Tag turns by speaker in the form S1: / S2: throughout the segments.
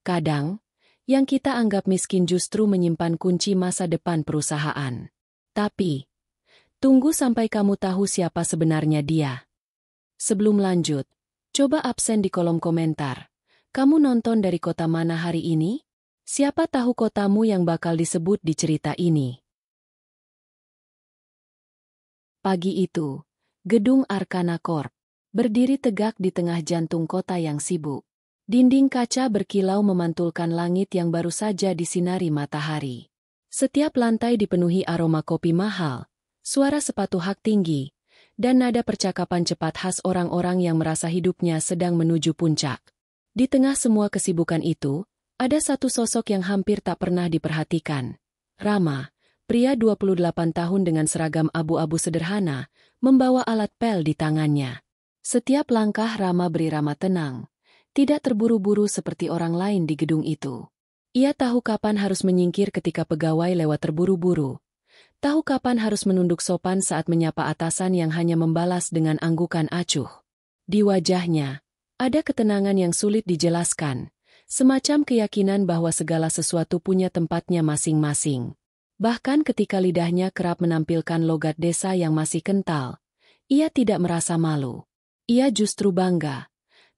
S1: Kadang, yang kita anggap miskin justru menyimpan kunci masa depan perusahaan. Tapi, tunggu sampai kamu tahu siapa sebenarnya dia. Sebelum lanjut, coba absen di kolom komentar. Kamu nonton dari kota mana hari ini? Siapa tahu kotamu yang bakal disebut di cerita ini. Pagi itu, gedung Arkana Corp berdiri tegak di tengah jantung kota yang sibuk. Dinding kaca berkilau memantulkan langit yang baru saja disinari matahari. Setiap lantai dipenuhi aroma kopi mahal, suara sepatu hak tinggi, dan nada percakapan cepat khas orang-orang yang merasa hidupnya sedang menuju puncak. Di tengah semua kesibukan itu, ada satu sosok yang hampir tak pernah diperhatikan. Rama, pria 28 tahun dengan seragam abu-abu sederhana, membawa alat pel di tangannya. Setiap langkah Rama berirama tenang, tidak terburu-buru seperti orang lain di gedung itu. Ia tahu kapan harus menyingkir ketika pegawai lewat terburu-buru. Tahu kapan harus menunduk sopan saat menyapa atasan yang hanya membalas dengan anggukan acuh. Di wajahnya, ada ketenangan yang sulit dijelaskan, semacam keyakinan bahwa segala sesuatu punya tempatnya masing-masing. Bahkan ketika lidahnya kerap menampilkan logat desa yang masih kental, ia tidak merasa malu. Ia justru bangga,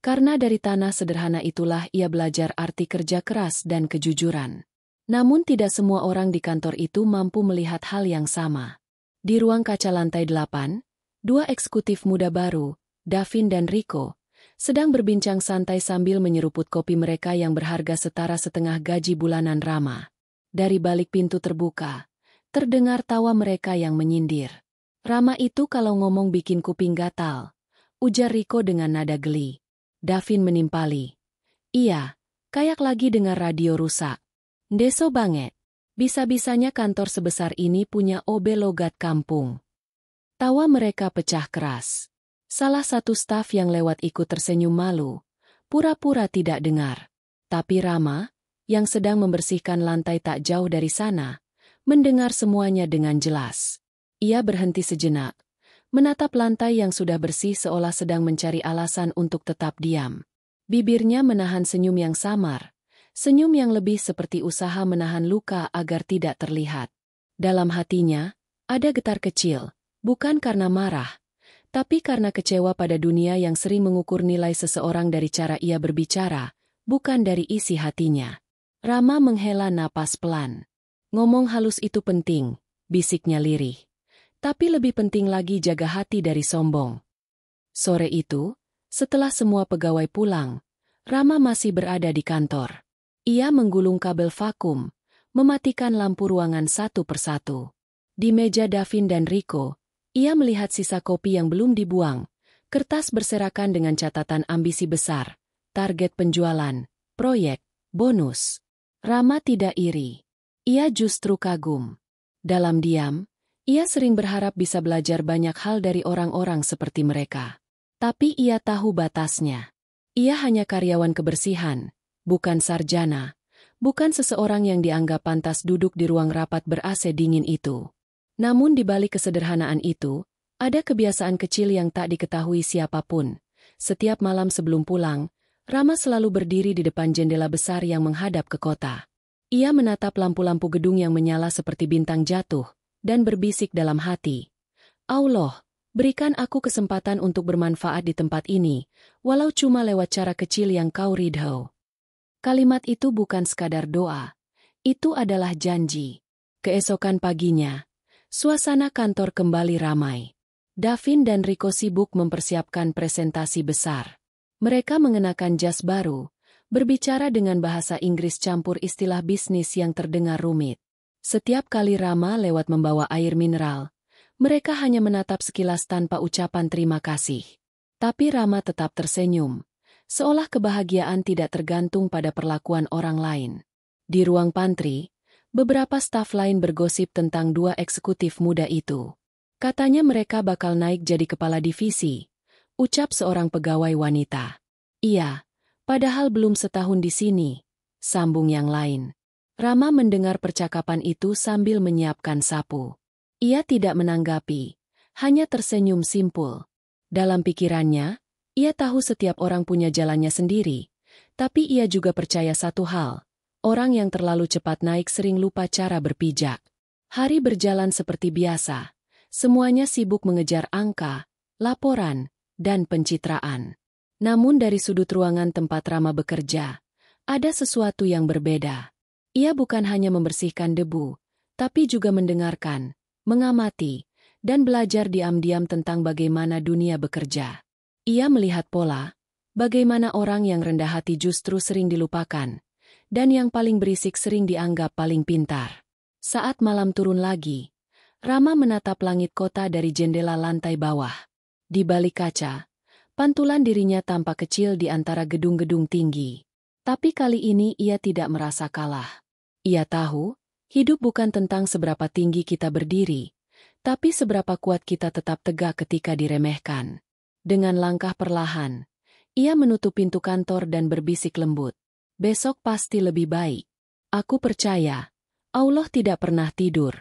S1: karena dari tanah sederhana itulah ia belajar arti kerja keras dan kejujuran. Namun tidak semua orang di kantor itu mampu melihat hal yang sama. Di ruang kaca lantai 8, dua eksekutif muda baru, Davin dan Rico, sedang berbincang santai sambil menyeruput kopi mereka yang berharga setara setengah gaji bulanan Rama. Dari balik pintu terbuka, terdengar tawa mereka yang menyindir. Rama itu kalau ngomong bikin kuping gatal, ujar Rico dengan nada geli. Davin menimpali. Iya, kayak lagi dengar radio rusak. Ndeso banget. Bisa-bisanya kantor sebesar ini punya OB logat kampung. Tawa mereka pecah keras. Salah satu staf yang lewat ikut tersenyum malu, pura-pura tidak dengar. Tapi Rama, yang sedang membersihkan lantai tak jauh dari sana, mendengar semuanya dengan jelas. Ia berhenti sejenak, menatap lantai yang sudah bersih seolah sedang mencari alasan untuk tetap diam. Bibirnya menahan senyum yang samar, senyum yang lebih seperti usaha menahan luka agar tidak terlihat. Dalam hatinya, ada getar kecil, bukan karena marah, tapi karena kecewa pada dunia yang sering mengukur nilai seseorang dari cara ia berbicara, bukan dari isi hatinya. Rama menghela napas pelan. Ngomong halus itu penting, bisiknya lirih. Tapi lebih penting lagi jaga hati dari sombong. Sore itu, setelah semua pegawai pulang, Rama masih berada di kantor. Ia menggulung kabel vakum, mematikan lampu ruangan satu persatu. Di meja Davin dan Rico, ia melihat sisa kopi yang belum dibuang, kertas berserakan dengan catatan ambisi besar, target penjualan, proyek, bonus. Rama tidak iri. Ia justru kagum. Dalam diam, ia sering berharap bisa belajar banyak hal dari orang-orang seperti mereka. Tapi ia tahu batasnya. Ia hanya karyawan kebersihan, bukan sarjana, bukan seseorang yang dianggap pantas duduk di ruang rapat ber-AC dingin itu. Namun di balik kesederhanaan itu, ada kebiasaan kecil yang tak diketahui siapapun. Setiap malam sebelum pulang, Rama selalu berdiri di depan jendela besar yang menghadap ke kota. Ia menatap lampu-lampu gedung yang menyala seperti bintang jatuh, dan berbisik dalam hati. Allah, berikan aku kesempatan untuk bermanfaat di tempat ini, walau cuma lewat cara kecil yang kau ridho. Kalimat itu bukan sekadar doa, itu adalah janji. Keesokan paginya, suasana kantor kembali ramai. Davin dan Rico sibuk mempersiapkan presentasi besar. Mereka mengenakan jas baru, berbicara dengan bahasa Inggris campur istilah bisnis yang terdengar rumit. Setiap kali Rama lewat membawa air mineral, mereka hanya menatap sekilas tanpa ucapan terima kasih. Tapi Rama tetap tersenyum, seolah kebahagiaan tidak tergantung pada perlakuan orang lain. Di ruang pantry, beberapa staf lain bergosip tentang dua eksekutif muda itu. Katanya mereka bakal naik jadi kepala divisi, ucap seorang pegawai wanita. Iya, padahal belum setahun di sini, sambung yang lain. Rama mendengar percakapan itu sambil menyiapkan sapu. Ia tidak menanggapi, hanya tersenyum simpul. Dalam pikirannya, ia tahu setiap orang punya jalannya sendiri, Tapi ia juga percaya satu hal, orang yang terlalu cepat naik sering lupa cara berpijak. Hari berjalan seperti biasa, semuanya sibuk mengejar angka, laporan, dan pencitraan. Namun dari sudut ruangan tempat Rama bekerja, ada sesuatu yang berbeda. Ia bukan hanya membersihkan debu, tapi juga mendengarkan, mengamati, dan belajar diam-diam tentang bagaimana dunia bekerja. Ia melihat pola, bagaimana orang yang rendah hati justru sering dilupakan, dan yang paling berisik sering dianggap paling pintar. Saat malam turun lagi, Rama menatap langit kota dari jendela lantai bawah. Di balik kaca, pantulan dirinya tampak kecil di antara gedung-gedung tinggi. Tapi kali ini ia tidak merasa kalah. Ia tahu, hidup bukan tentang seberapa tinggi kita berdiri, tapi seberapa kuat kita tetap tegak ketika diremehkan. Dengan langkah perlahan, ia menutup pintu kantor dan berbisik lembut. Besok pasti lebih baik. Aku percaya, Allah tidak pernah tidur.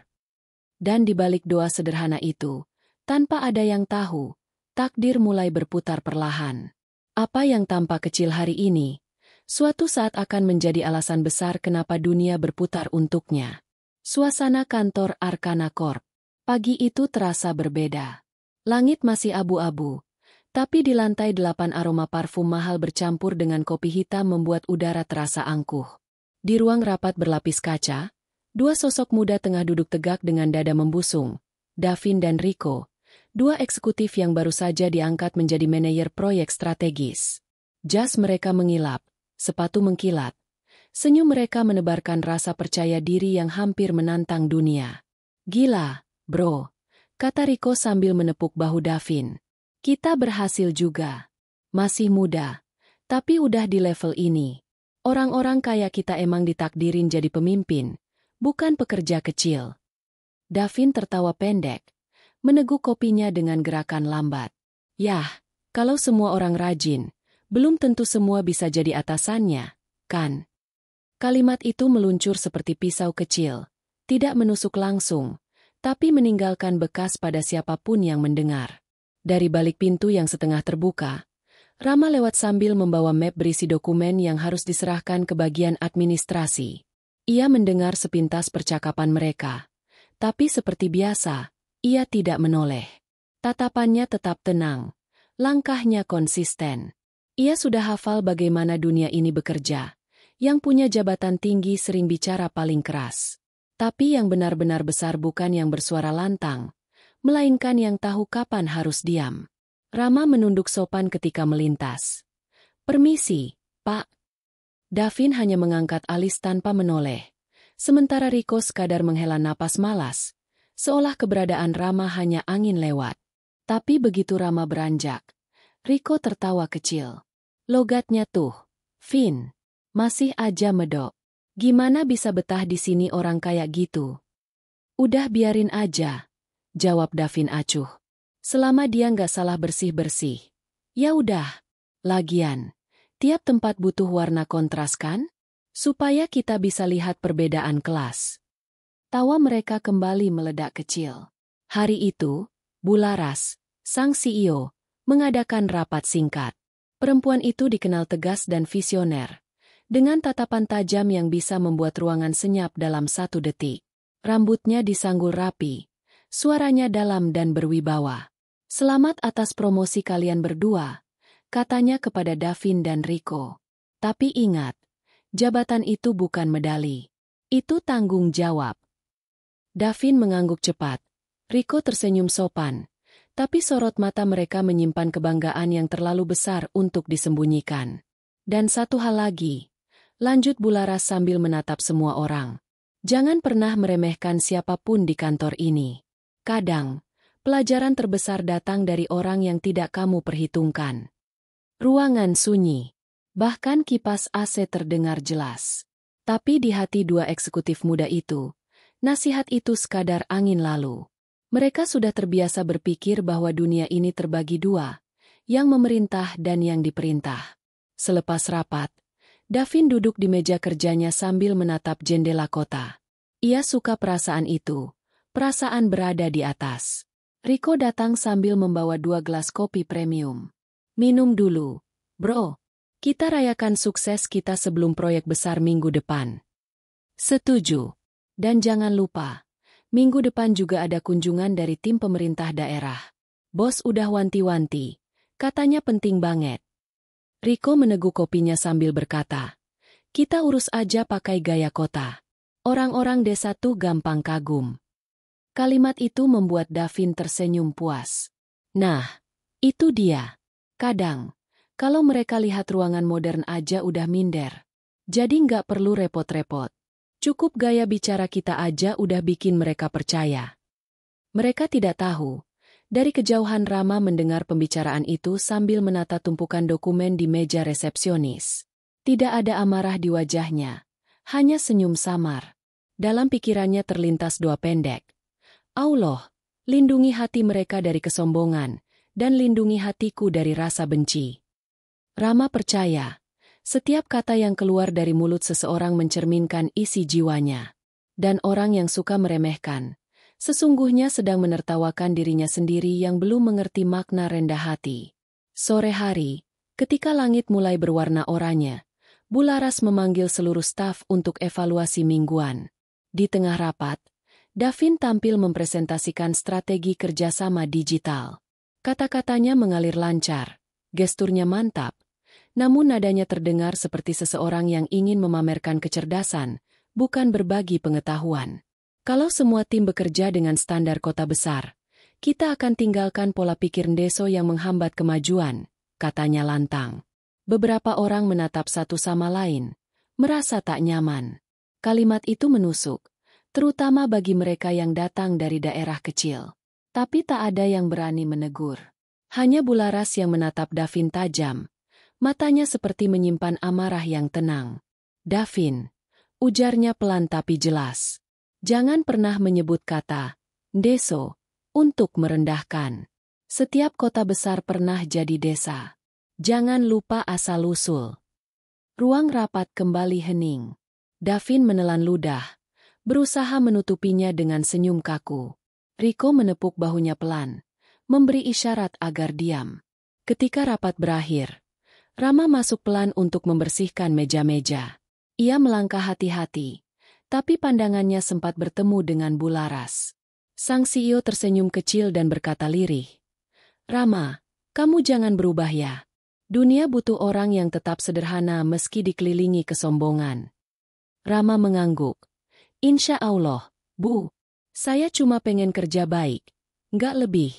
S1: Dan di balik doa sederhana itu, tanpa ada yang tahu, takdir mulai berputar perlahan. Apa yang tampak kecil hari ini, suatu saat akan menjadi alasan besar kenapa dunia berputar untuknya. Suasana kantor Arkana Corp. Pagi itu terasa berbeda. Langit masih abu-abu, tapi di lantai 8 aroma parfum mahal bercampur dengan kopi hitam membuat udara terasa angkuh. Di ruang rapat berlapis kaca, dua sosok muda tengah duduk tegak dengan dada membusung, Davin dan Rico, dua eksekutif yang baru saja diangkat menjadi manajer proyek strategis. Jas mereka mengilap, sepatu mengkilat. Senyum mereka menebarkan rasa percaya diri yang hampir menantang dunia. Gila, bro, kata Rico sambil menepuk bahu Davin. Kita berhasil juga. Masih muda, tapi udah di level ini. Orang-orang kayak kita emang ditakdirin jadi pemimpin, bukan pekerja kecil. Davin tertawa pendek, meneguk kopinya dengan gerakan lambat. Yah, kalau semua orang rajin, belum tentu semua bisa jadi atasannya, kan? Kalimat itu meluncur seperti pisau kecil, tidak menusuk langsung, tapi meninggalkan bekas pada siapapun yang mendengar. Dari balik pintu yang setengah terbuka, Rama lewat sambil membawa map berisi dokumen yang harus diserahkan ke bagian administrasi. Ia mendengar sepintas percakapan mereka, tapi seperti biasa, ia tidak menoleh. Tatapannya tetap tenang, langkahnya konsisten. Ia sudah hafal bagaimana dunia ini bekerja. Yang punya jabatan tinggi sering bicara paling keras. Tapi yang benar-benar besar bukan yang bersuara lantang, melainkan yang tahu kapan harus diam. Rama menunduk sopan ketika melintas. Permisi, Pak. Davin hanya mengangkat alis tanpa menoleh. Sementara Rico sekadar menghela napas malas, seolah keberadaan Rama hanya angin lewat. Tapi begitu Rama beranjak, Rico tertawa kecil. Logatnya tuh, Vin, masih aja medok. Gimana bisa betah di sini orang kayak gitu? Udah biarin aja, jawab Davin acuh. Selama dia nggak salah bersih-bersih. Ya udah, lagian, tiap tempat butuh warna kontras kan? Supaya kita bisa lihat perbedaan kelas. Tawa mereka kembali meledak kecil. Hari itu, Bularas, sang CEO, mengadakan rapat singkat. Perempuan itu dikenal tegas dan visioner, dengan tatapan tajam yang bisa membuat ruangan senyap dalam 1 detik. Rambutnya disanggul rapi, suaranya dalam dan berwibawa. Selamat atas promosi kalian berdua, katanya kepada Davin dan Rico. Tapi ingat, jabatan itu bukan medali. Itu tanggung jawab. Davin mengangguk cepat. Rico tersenyum sopan. Tapi sorot mata mereka menyimpan kebanggaan yang terlalu besar untuk disembunyikan. Dan satu hal lagi, lanjut Bularas sambil menatap semua orang. Jangan pernah meremehkan siapapun di kantor ini. Kadang, pelajaran terbesar datang dari orang yang tidak kamu perhitungkan. Ruangan sunyi. Bahkan kipas AC terdengar jelas. Tapi di hati dua eksekutif muda itu, nasihat itu sekadar angin lalu. Mereka sudah terbiasa berpikir bahwa dunia ini terbagi dua, yang memerintah dan yang diperintah. Selepas rapat, Davin duduk di meja kerjanya sambil menatap jendela kota. Ia suka perasaan itu, perasaan berada di atas. Rico datang sambil membawa 2 gelas kopi premium. Minum dulu, bro. Kita rayakan sukses kita sebelum proyek besar minggu depan. Setuju. Dan jangan lupa, minggu depan juga ada kunjungan dari tim pemerintah daerah. Bos udah wanti-wanti, katanya penting banget. Riko meneguk kopinya sambil berkata, kita urus aja pakai gaya kota. Orang-orang desa tuh gampang kagum. Kalimat itu membuat Davin tersenyum puas. Nah, itu dia. Kadang, kalau mereka lihat ruangan modern aja udah minder. Jadi nggak perlu repot-repot. Cukup gaya bicara kita aja udah bikin mereka percaya. Mereka tidak tahu. Dari kejauhan Rama mendengar pembicaraan itu sambil menata tumpukan dokumen di meja resepsionis. Tidak ada amarah di wajahnya. Hanya senyum samar. Dalam pikirannya terlintas doa pendek. Allah, lindungi hati mereka dari kesombongan, dan lindungi hatiku dari rasa benci. Rama percaya, setiap kata yang keluar dari mulut seseorang mencerminkan isi jiwanya. Dan orang yang suka meremehkan, sesungguhnya sedang menertawakan dirinya sendiri yang belum mengerti makna rendah hati. Sore hari, ketika langit mulai berwarna oranye, Bularas memanggil seluruh staf untuk evaluasi mingguan. Di tengah rapat, Davin tampil mempresentasikan strategi kerjasama digital. Kata-katanya mengalir lancar, gesturnya mantap, namun nadanya terdengar seperti seseorang yang ingin memamerkan kecerdasan, bukan berbagi pengetahuan. Kalau semua tim bekerja dengan standar kota besar, kita akan tinggalkan pola pikir ndeso yang menghambat kemajuan, katanya lantang. Beberapa orang menatap satu sama lain, merasa tak nyaman. Kalimat itu menusuk, terutama bagi mereka yang datang dari daerah kecil. Tapi tak ada yang berani menegur. Hanya Bularas yang menatap Davin tajam. Matanya seperti menyimpan amarah yang tenang. Davin, ujarnya pelan tapi jelas. Jangan pernah menyebut kata ndeso untuk merendahkan. Setiap kota besar pernah jadi desa. Jangan lupa asal-usul. Ruang rapat kembali hening. Davin menelan ludah, berusaha menutupinya dengan senyum kaku. Riko menepuk bahunya pelan, memberi isyarat agar diam. Ketika rapat berakhir, Rama masuk pelan untuk membersihkan meja-meja. Ia melangkah hati-hati, tapi pandangannya sempat bertemu dengan Bularas. Sang CEO tersenyum kecil dan berkata lirih, Rama, kamu jangan berubah ya. Dunia butuh orang yang tetap sederhana meski dikelilingi kesombongan. Rama mengangguk. Insya Allah, Bu. Saya cuma pengen kerja baik. Nggak lebih.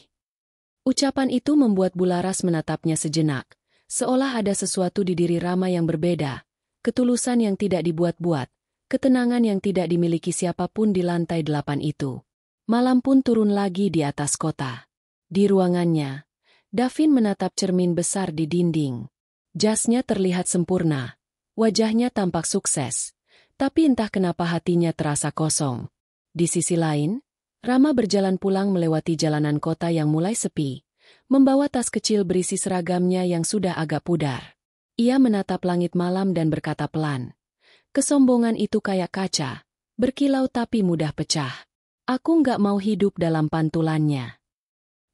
S1: Ucapan itu membuat Bularas menatapnya sejenak. Seolah ada sesuatu di diri Rama yang berbeda. Ketulusan yang tidak dibuat-buat. Ketenangan yang tidak dimiliki siapapun di lantai 8 itu. Malam pun turun lagi di atas kota. Di ruangannya, Davin menatap cermin besar di dinding. Jasnya terlihat sempurna. Wajahnya tampak sukses. Tapi entah kenapa hatinya terasa kosong. Di sisi lain, Rama berjalan pulang melewati jalanan kota yang mulai sepi, membawa tas kecil berisi seragamnya yang sudah agak pudar. Ia menatap langit malam dan berkata pelan, kesombongan itu kayak kaca, berkilau tapi mudah pecah. Aku nggak mau hidup dalam pantulannya.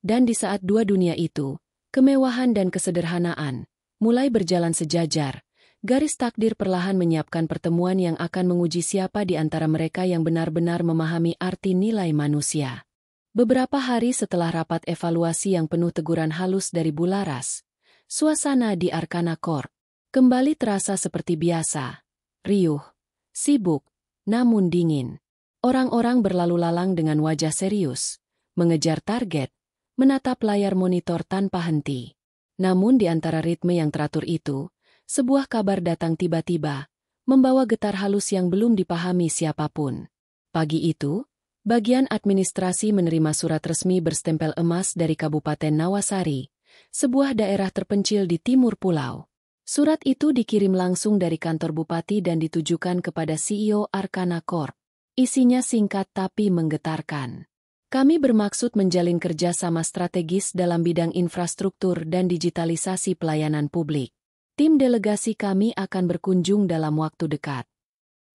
S1: Dan di saat dua dunia itu, kemewahan dan kesederhanaan, mulai berjalan sejajar, garis takdir perlahan menyiapkan pertemuan yang akan menguji siapa di antara mereka yang benar-benar memahami arti nilai manusia. Beberapa hari setelah rapat evaluasi yang penuh teguran halus dari Bularas, suasana di Arkana Corp kembali terasa seperti biasa. Riuh, sibuk, namun dingin. Orang-orang berlalu lalang dengan wajah serius, mengejar target, menatap layar monitor tanpa henti. Namun di antara ritme yang teratur itu, sebuah kabar datang tiba-tiba, membawa getar halus yang belum dipahami siapapun. Pagi itu, bagian administrasi menerima surat resmi berstempel emas dari Kabupaten Nawasari, sebuah daerah terpencil di timur pulau. Surat itu dikirim langsung dari kantor bupati dan ditujukan kepada CEO Arkana Corp. Isinya singkat tapi menggetarkan. Kami bermaksud menjalin kerjasama strategis dalam bidang infrastruktur dan digitalisasi pelayanan publik. Tim delegasi kami akan berkunjung dalam waktu dekat.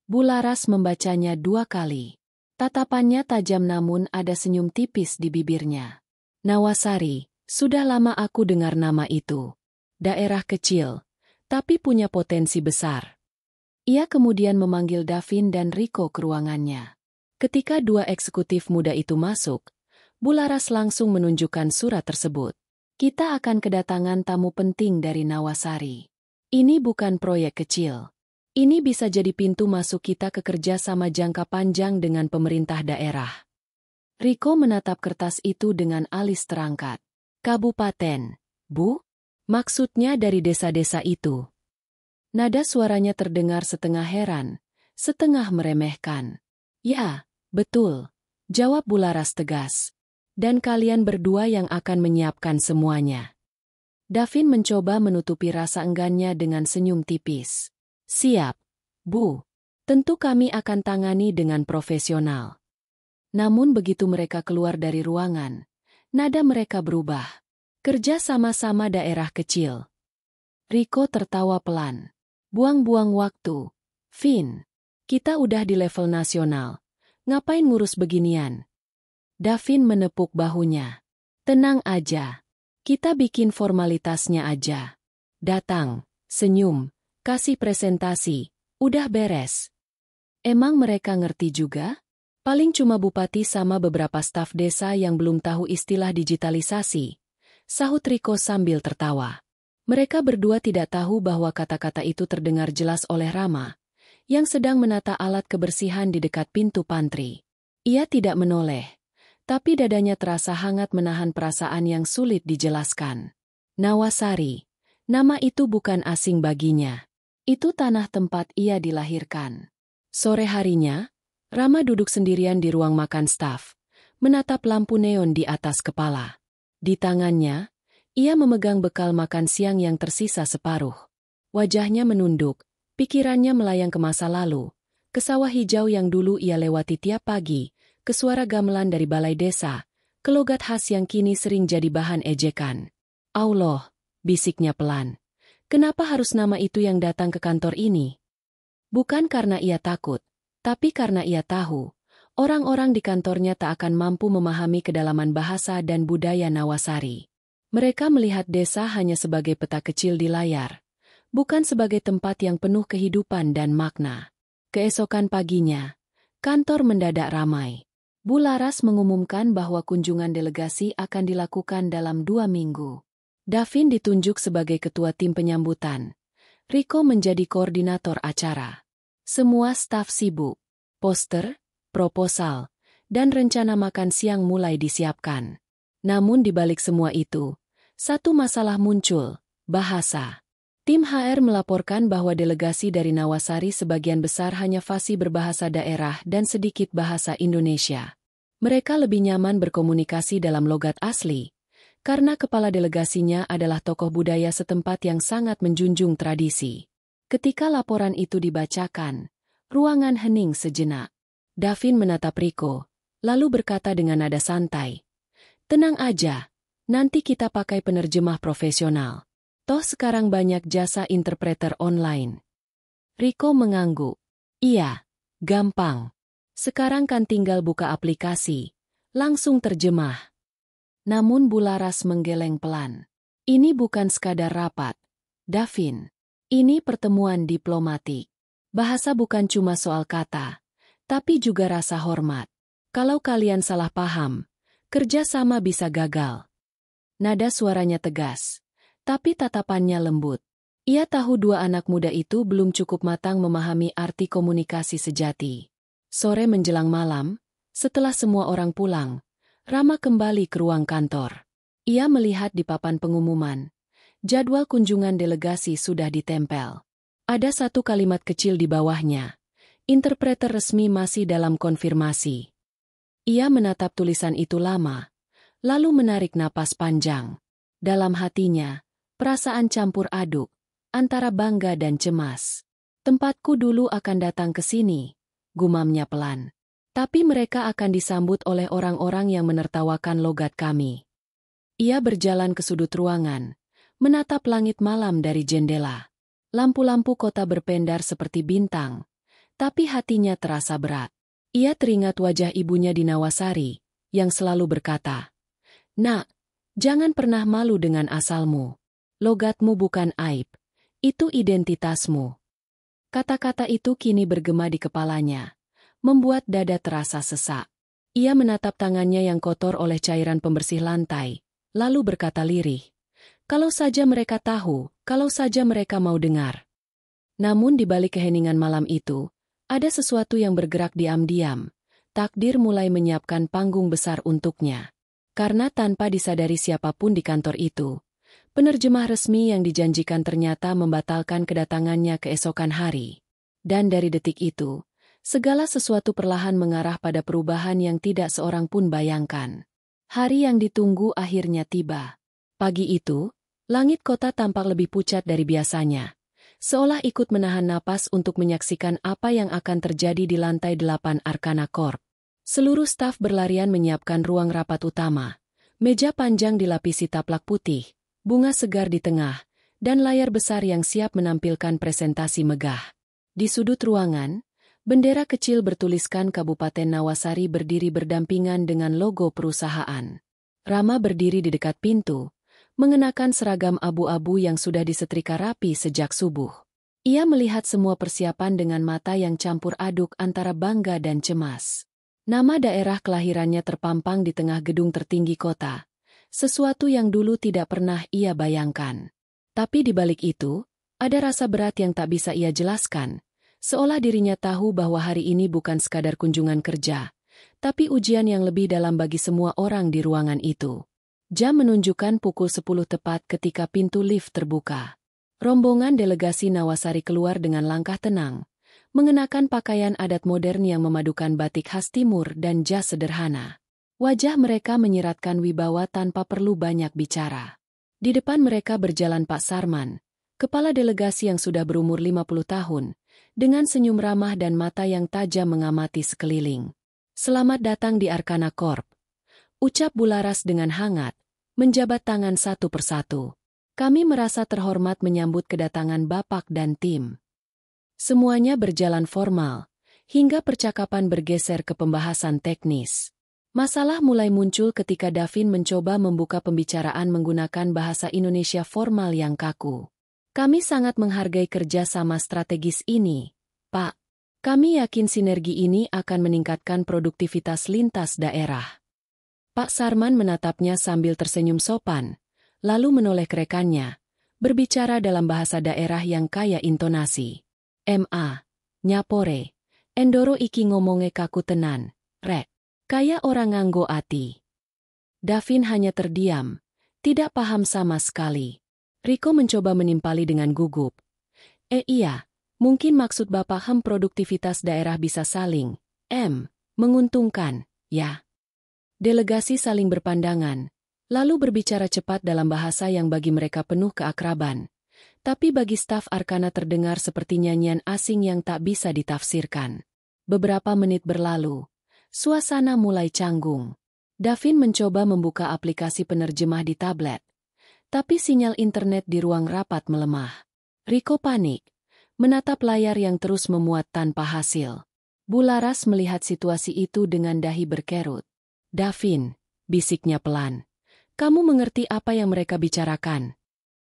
S1: Bularas membacanya 2 kali. Tatapannya tajam namun ada senyum tipis di bibirnya. Nawasari, sudah lama aku dengar nama itu. Daerah kecil, tapi punya potensi besar. Ia kemudian memanggil Davin dan Rico ke ruangannya. Ketika dua eksekutif muda itu masuk, Bularas langsung menunjukkan surat tersebut. Kita akan kedatangan tamu penting dari Nawasari. Ini bukan proyek kecil. Ini bisa jadi pintu masuk kita ke kerjasama jangka panjang dengan pemerintah daerah. Rico menatap kertas itu dengan alis terangkat. Kabupaten, Bu? Maksudnya dari desa-desa itu. Nada suaranya terdengar setengah heran, setengah meremehkan. Ya, betul, jawab Bularas tegas. Dan kalian berdua yang akan menyiapkan semuanya. Davin mencoba menutupi rasa enggannya dengan senyum tipis. Siap, Bu. Tentu kami akan tangani dengan profesional. Namun begitu mereka keluar dari ruangan, nada mereka berubah. Kerja sama-sama daerah kecil. Rico tertawa pelan. Buang-buang waktu. Vin, kita udah di level nasional. Ngapain ngurus beginian? Davin menepuk bahunya. Tenang aja. Kita bikin formalitasnya aja. Datang, senyum, kasih presentasi, udah beres. Emang mereka ngerti juga? Paling cuma bupati sama beberapa staf desa yang belum tahu istilah digitalisasi. Sahut Rico sambil tertawa. Mereka berdua tidak tahu bahwa kata-kata itu terdengar jelas oleh Rama, yang sedang menata alat kebersihan di dekat pintu pantry. Ia tidak menoleh, tapi dadanya terasa hangat menahan perasaan yang sulit dijelaskan. Nawasari, nama itu bukan asing baginya. Itu tanah tempat ia dilahirkan. Sore harinya, Rama duduk sendirian di ruang makan staf, menatap lampu neon di atas kepala. Di tangannya, ia memegang bekal makan siang yang tersisa separuh. Wajahnya menunduk, pikirannya melayang ke masa lalu, ke sawah hijau yang dulu ia lewati tiap pagi, ke suara gamelan dari balai desa, ke logat khas yang kini sering jadi bahan ejekan. Allah, bisiknya pelan. Kenapa harus nama itu yang datang ke kantor ini? Bukan karena ia takut, tapi karena ia tahu, orang-orang di kantornya tak akan mampu memahami kedalaman bahasa dan budaya Nawasari. Mereka melihat desa hanya sebagai peta kecil di layar, bukan sebagai tempat yang penuh kehidupan dan makna. Keesokan paginya, kantor mendadak ramai. Bularas mengumumkan bahwa kunjungan delegasi akan dilakukan dalam 2 minggu. Davin ditunjuk sebagai ketua tim penyambutan. Rico menjadi koordinator acara. Semua staf sibuk. Poster, proposal, dan rencana makan siang mulai disiapkan. Namun di balik semua itu, satu masalah muncul, bahasa. Tim HR melaporkan bahwa delegasi dari Nawasari sebagian besar hanya fasih berbahasa daerah dan sedikit bahasa Indonesia. Mereka lebih nyaman berkomunikasi dalam logat asli, karena kepala delegasinya adalah tokoh budaya setempat yang sangat menjunjung tradisi. Ketika laporan itu dibacakan, ruangan hening sejenak. Davin menatap Rico, lalu berkata dengan nada santai, "Tenang aja, nanti kita pakai penerjemah profesional. Toh sekarang banyak jasa interpreter online." Rico mengangguk. "Iya, gampang. Sekarang kan tinggal buka aplikasi, langsung terjemah." Namun Bularas menggeleng pelan. "Ini bukan sekadar rapat, Davin. Ini pertemuan diplomatik. Bahasa bukan cuma soal kata, tapi juga rasa hormat. Kalau kalian salah paham, kerja sama bisa gagal." Nada suaranya tegas, tapi tatapannya lembut. Ia tahu dua anak muda itu belum cukup matang memahami arti komunikasi sejati. Sore menjelang malam, setelah semua orang pulang, Rama kembali ke ruang kantor. Ia melihat di papan pengumuman, jadwal kunjungan delegasi sudah ditempel. Ada satu kalimat kecil di bawahnya. Interpreter resmi masih dalam konfirmasi. Ia menatap tulisan itu lama, lalu menarik napas panjang. Dalam hatinya, perasaan campur aduk, antara bangga dan cemas. "Tempatku dulu akan datang ke sini," gumamnya pelan. "Tapi mereka akan disambut oleh orang-orang yang menertawakan logat kami." Ia berjalan ke sudut ruangan, menatap langit malam dari jendela. Lampu-lampu kota berpendar seperti bintang, tapi hatinya terasa berat. Ia teringat wajah ibunya di Nawasari, yang selalu berkata, "Nak, jangan pernah malu dengan asalmu. Logatmu bukan aib. Itu identitasmu. Kata-kata itu kini bergema di kepalanya, membuat dada terasa sesak. Ia menatap tangannya yang kotor oleh cairan pembersih lantai, lalu berkata lirih, "Kalau saja mereka tahu, kalau saja mereka mau dengar." Namun di balik keheningan malam itu, ada sesuatu yang bergerak diam-diam. Takdir mulai menyiapkan panggung besar untuknya. Karena tanpa disadari siapapun di kantor itu, penerjemah resmi yang dijanjikan ternyata membatalkan kedatangannya keesokan hari. Dan dari detik itu, segala sesuatu perlahan mengarah pada perubahan yang tidak seorang pun bayangkan. Hari yang ditunggu akhirnya tiba. Pagi itu, langit kota tampak lebih pucat dari biasanya. Seolah ikut menahan napas untuk menyaksikan apa yang akan terjadi di lantai 8 Arcana Corp. Seluruh staf berlarian menyiapkan ruang rapat utama. Meja panjang dilapisi taplak putih, bunga segar di tengah, dan layar besar yang siap menampilkan presentasi megah. Di sudut ruangan, bendera kecil bertuliskan Kabupaten Nawasari berdiri berdampingan dengan logo perusahaan. Rama berdiri di dekat pintu, mengenakan seragam abu-abu yang sudah disetrika rapi sejak subuh. Ia melihat semua persiapan dengan mata yang campur aduk antara bangga dan cemas. Nama daerah kelahirannya terpampang di tengah gedung tertinggi kota, sesuatu yang dulu tidak pernah ia bayangkan. Tapi di balik itu, ada rasa berat yang tak bisa ia jelaskan, seolah dirinya tahu bahwa hari ini bukan sekadar kunjungan kerja, tapi ujian yang lebih dalam bagi semua orang di ruangan itu. Jam menunjukkan pukul 10 tepat ketika pintu lift terbuka. Rombongan delegasi Nawasari keluar dengan langkah tenang, mengenakan pakaian adat modern yang memadukan batik khas timur dan jas sederhana. Wajah mereka menyiratkan wibawa tanpa perlu banyak bicara. Di depan mereka berjalan Pak Sarman, kepala delegasi yang sudah berumur 50 tahun, dengan senyum ramah dan mata yang tajam mengamati sekeliling. "Selamat datang di Arcana Corp," ucap Bularas dengan hangat, menjabat tangan satu persatu. "Kami merasa terhormat menyambut kedatangan Bapak dan tim." Semuanya berjalan formal, hingga percakapan bergeser ke pembahasan teknis. Masalah mulai muncul ketika Davin mencoba membuka pembicaraan menggunakan bahasa Indonesia formal yang kaku. "Kami sangat menghargai kerjasama strategis ini, Pak. Kami yakin sinergi ini akan meningkatkan produktivitas lintas daerah." Pak Sarman menatapnya sambil tersenyum sopan, lalu menoleh ke rekannya, berbicara dalam bahasa daerah yang kaya intonasi. "Ma, nyapore, endoro iki ngomonge kaku tenan, rek. Kaya orang nganggo ati." Davin hanya terdiam, tidak paham sama sekali. Riko mencoba menimpali dengan gugup. Iya, mungkin maksud Bapak produktivitas daerah bisa saling, menguntungkan, ya." Delegasi saling berpandangan, lalu berbicara cepat dalam bahasa yang bagi mereka penuh keakraban. Tapi bagi staf Arcana terdengar seperti nyanyian asing yang tak bisa ditafsirkan. Beberapa menit berlalu, suasana mulai canggung. Davin mencoba membuka aplikasi penerjemah di tablet, tapi sinyal internet di ruang rapat melemah. Riko panik, menatap layar yang terus memuat tanpa hasil. Bularas melihat situasi itu dengan dahi berkerut. "Davin," bisiknya pelan, "kamu mengerti apa yang mereka bicarakan?"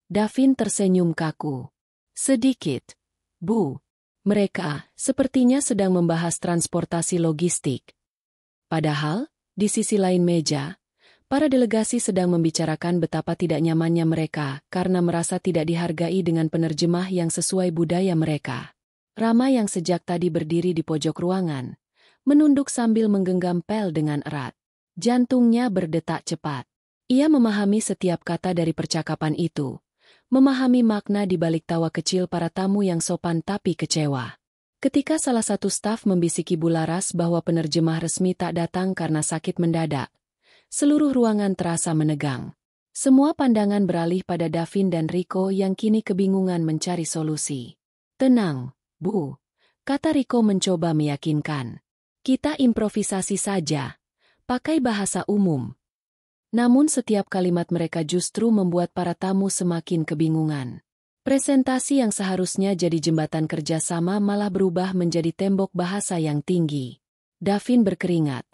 S1: Davin tersenyum kaku. "Sedikit, Bu. Mereka sepertinya sedang membahas transportasi logistik." Padahal, di sisi lain meja, para delegasi sedang membicarakan betapa tidak nyamannya mereka karena merasa tidak dihargai dengan penerjemah yang sesuai budaya mereka. Rama yang sejak tadi berdiri di pojok ruangan, menunduk sambil menggenggam pel dengan erat. Jantungnya berdetak cepat. Ia memahami setiap kata dari percakapan itu. Memahami makna di balik tawa kecil para tamu yang sopan tapi kecewa. Ketika salah satu staf membisiki Bularas bahwa penerjemah resmi tak datang karena sakit mendadak, seluruh ruangan terasa menegang. Semua pandangan beralih pada Davin dan Riko yang kini kebingungan mencari solusi. "Tenang, Bu," kata Riko mencoba meyakinkan. "Kita improvisasi saja, pakai bahasa umum." Namun setiap kalimat mereka justru membuat para tamu semakin kebingungan. Presentasi yang seharusnya jadi jembatan kerjasama malah berubah menjadi tembok bahasa yang tinggi. Davin berkeringat.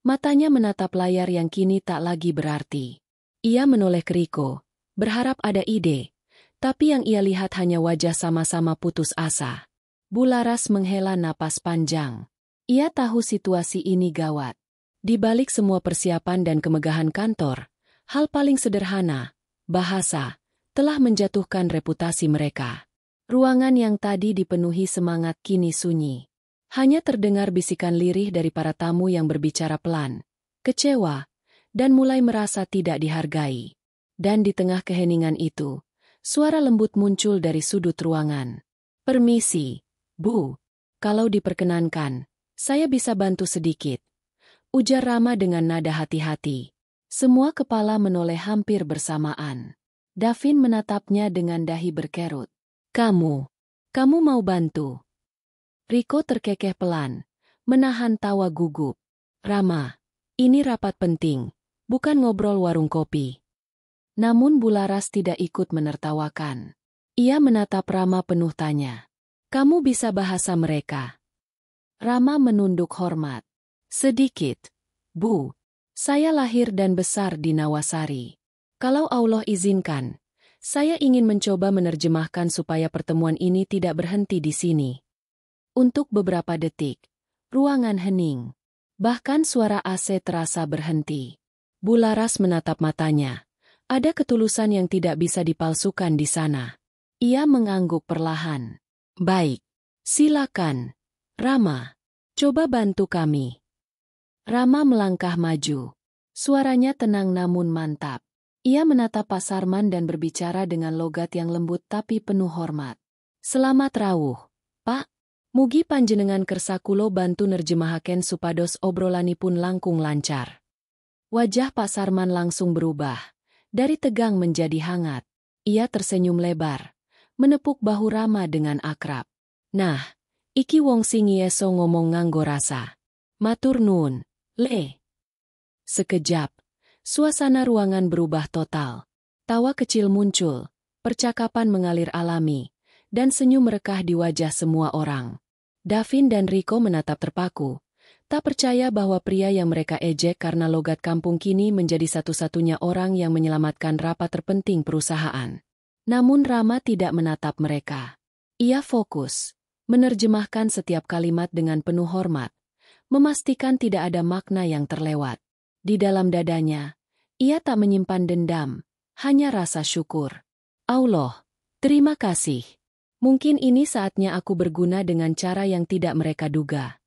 S1: Matanya menatap layar yang kini tak lagi berarti. Ia menoleh ke Riko, berharap ada ide. tapi yang ia lihat hanya wajah sama-sama putus asa. Bularas menghela napas panjang. Ia tahu situasi ini gawat. Di balik semua persiapan dan kemegahan kantor, hal paling sederhana, bahasa, telah menjatuhkan reputasi mereka. Ruangan yang tadi dipenuhi semangat kini sunyi. Hanya terdengar bisikan lirih dari para tamu yang berbicara pelan, kecewa, dan mulai merasa tidak dihargai. Dan di tengah keheningan itu, suara lembut muncul dari sudut ruangan. "Permisi, Bu. Kalau diperkenankan, saya bisa bantu sedikit," ujar Rama dengan nada hati-hati. Semua kepala menoleh hampir bersamaan. Davin menatapnya dengan dahi berkerut. Kamu mau bantu?" Riko terkekeh pelan, menahan tawa gugup. "Rama, ini rapat penting, bukan ngobrol warung kopi." Namun Bularas tidak ikut menertawakan. Ia menatap Rama penuh tanya. "Kamu bisa bahasa mereka?" Rama menunduk hormat. "Sedikit, Bu. Saya lahir dan besar di Nawasari. Kalau Allah izinkan, saya ingin mencoba menerjemahkan supaya pertemuan ini tidak berhenti di sini." Untuk beberapa detik, ruangan hening. Bahkan suara AC terasa berhenti. Bularas menatap matanya. Ada ketulusan yang tidak bisa dipalsukan di sana. Ia mengangguk perlahan. "Baik, silakan. Rama, coba bantu kami." Rama melangkah maju. Suaranya tenang namun mantap. Ia menatap Pak Sarman dan berbicara dengan logat yang lembut tapi penuh hormat. "Selamat rawuh, Pak. Mugi panjenengan kersa kulo bantu nerjemahaken supados obrolanipun langkung lancar." Wajah Pak Sarman langsung berubah. Dari tegang menjadi hangat. Ia tersenyum lebar, menepuk bahu Rama dengan akrab. "Nah, iki wong sing iso ngomong nganggo rasa. Matur nuwun, Le." Sekejap, suasana ruangan berubah total. Tawa kecil muncul, percakapan mengalir alami, dan senyum merekah di wajah semua orang. Davin dan Riko menatap terpaku. Tak percaya bahwa pria yang mereka ejek karena logat kampung kini menjadi satu-satunya orang yang menyelamatkan rapat terpenting perusahaan. Namun Rama tidak menatap mereka. Ia fokus, menerjemahkan setiap kalimat dengan penuh hormat, memastikan tidak ada makna yang terlewat. Di dalam dadanya, ia tak menyimpan dendam, hanya rasa syukur. "Allah, terima kasih. Mungkin ini saatnya aku berguna dengan cara yang tidak mereka duga."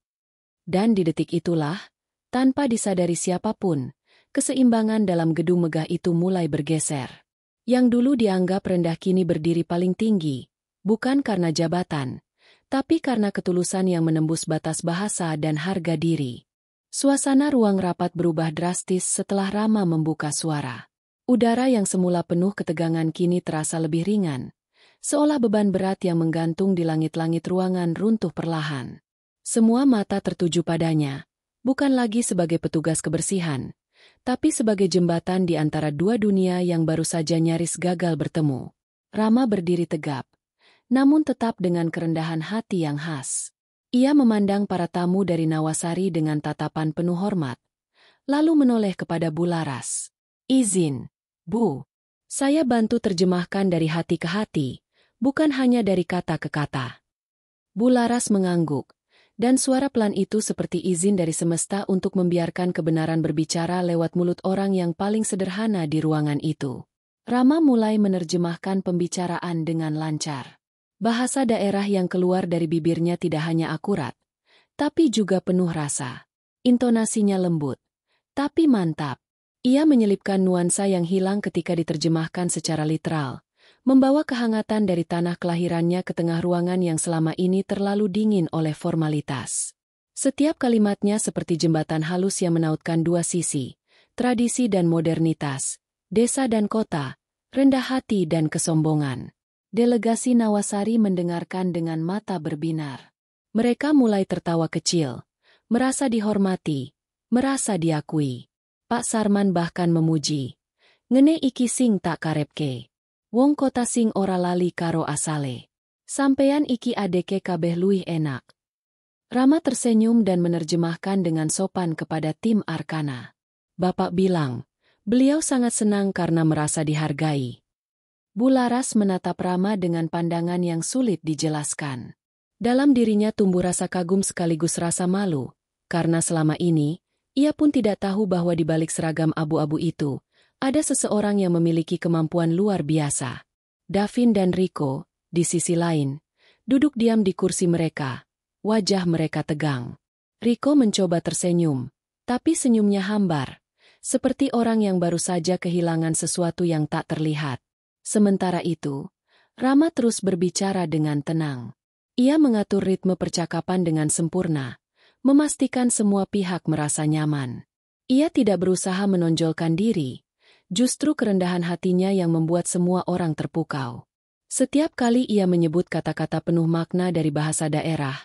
S1: Dan di detik itulah, tanpa disadari siapapun, keseimbangan dalam gedung megah itu mulai bergeser. Yang dulu dianggap rendah kini berdiri paling tinggi, bukan karena jabatan, tapi karena ketulusan yang menembus batas bahasa dan harga diri. Suasana ruang rapat berubah drastis setelah Rama membuka suara. Udara yang semula penuh ketegangan kini terasa lebih ringan, seolah beban berat yang menggantung di langit-langit ruangan runtuh perlahan. Semua mata tertuju padanya, bukan lagi sebagai petugas kebersihan, tapi sebagai jembatan di antara dua dunia yang baru saja nyaris gagal bertemu. Rama berdiri tegap, namun tetap dengan kerendahan hati yang khas. Ia memandang para tamu dari Nawasari dengan tatapan penuh hormat, lalu menoleh kepada Bularas. "Izin, Bu. Saya bantu terjemahkan dari hati ke hati, bukan hanya dari kata ke kata." Bularas mengangguk. Dan suara pelan itu seperti izin dari semesta untuk membiarkan kebenaran berbicara lewat mulut orang yang paling sederhana di ruangan itu. Rama mulai menerjemahkan pembicaraan dengan lancar. Bahasa daerah yang keluar dari bibirnya tidak hanya akurat, tapi juga penuh rasa. Intonasinya lembut, tapi mantap. Ia menyelipkan nuansa yang hilang ketika diterjemahkan secara literal, membawa kehangatan dari tanah kelahirannya ke tengah ruangan yang selama ini terlalu dingin oleh formalitas. Setiap kalimatnya seperti jembatan halus yang menautkan dua sisi, tradisi dan modernitas, desa dan kota, rendah hati dan kesombongan. Delegasi Nawasari mendengarkan dengan mata berbinar. Mereka mulai tertawa kecil, merasa dihormati, merasa diakui. Pak Sarman bahkan memuji. "Ngene iki sing tak karepke. Wong kota sing ora lali karo asale. Sampeyan iki adeke kabeh luwih enak." Rama tersenyum dan menerjemahkan dengan sopan kepada tim Arkana. "Bapak bilang, beliau sangat senang karena merasa dihargai." Bularas menatap Rama dengan pandangan yang sulit dijelaskan. Dalam dirinya tumbuh rasa kagum sekaligus rasa malu, karena selama ini, ia pun tidak tahu bahwa di balik seragam abu-abu itu, ada seseorang yang memiliki kemampuan luar biasa. Davin dan Rico, di sisi lain, duduk diam di kursi mereka, wajah mereka tegang. Rico mencoba tersenyum, tapi senyumnya hambar, seperti orang yang baru saja kehilangan sesuatu yang tak terlihat. Sementara itu, Rama terus berbicara dengan tenang. Ia mengatur ritme percakapan dengan sempurna, memastikan semua pihak merasa nyaman. Ia tidak berusaha menonjolkan diri, justru kerendahan hatinya yang membuat semua orang terpukau. Setiap kali ia menyebut kata-kata penuh makna dari bahasa daerah,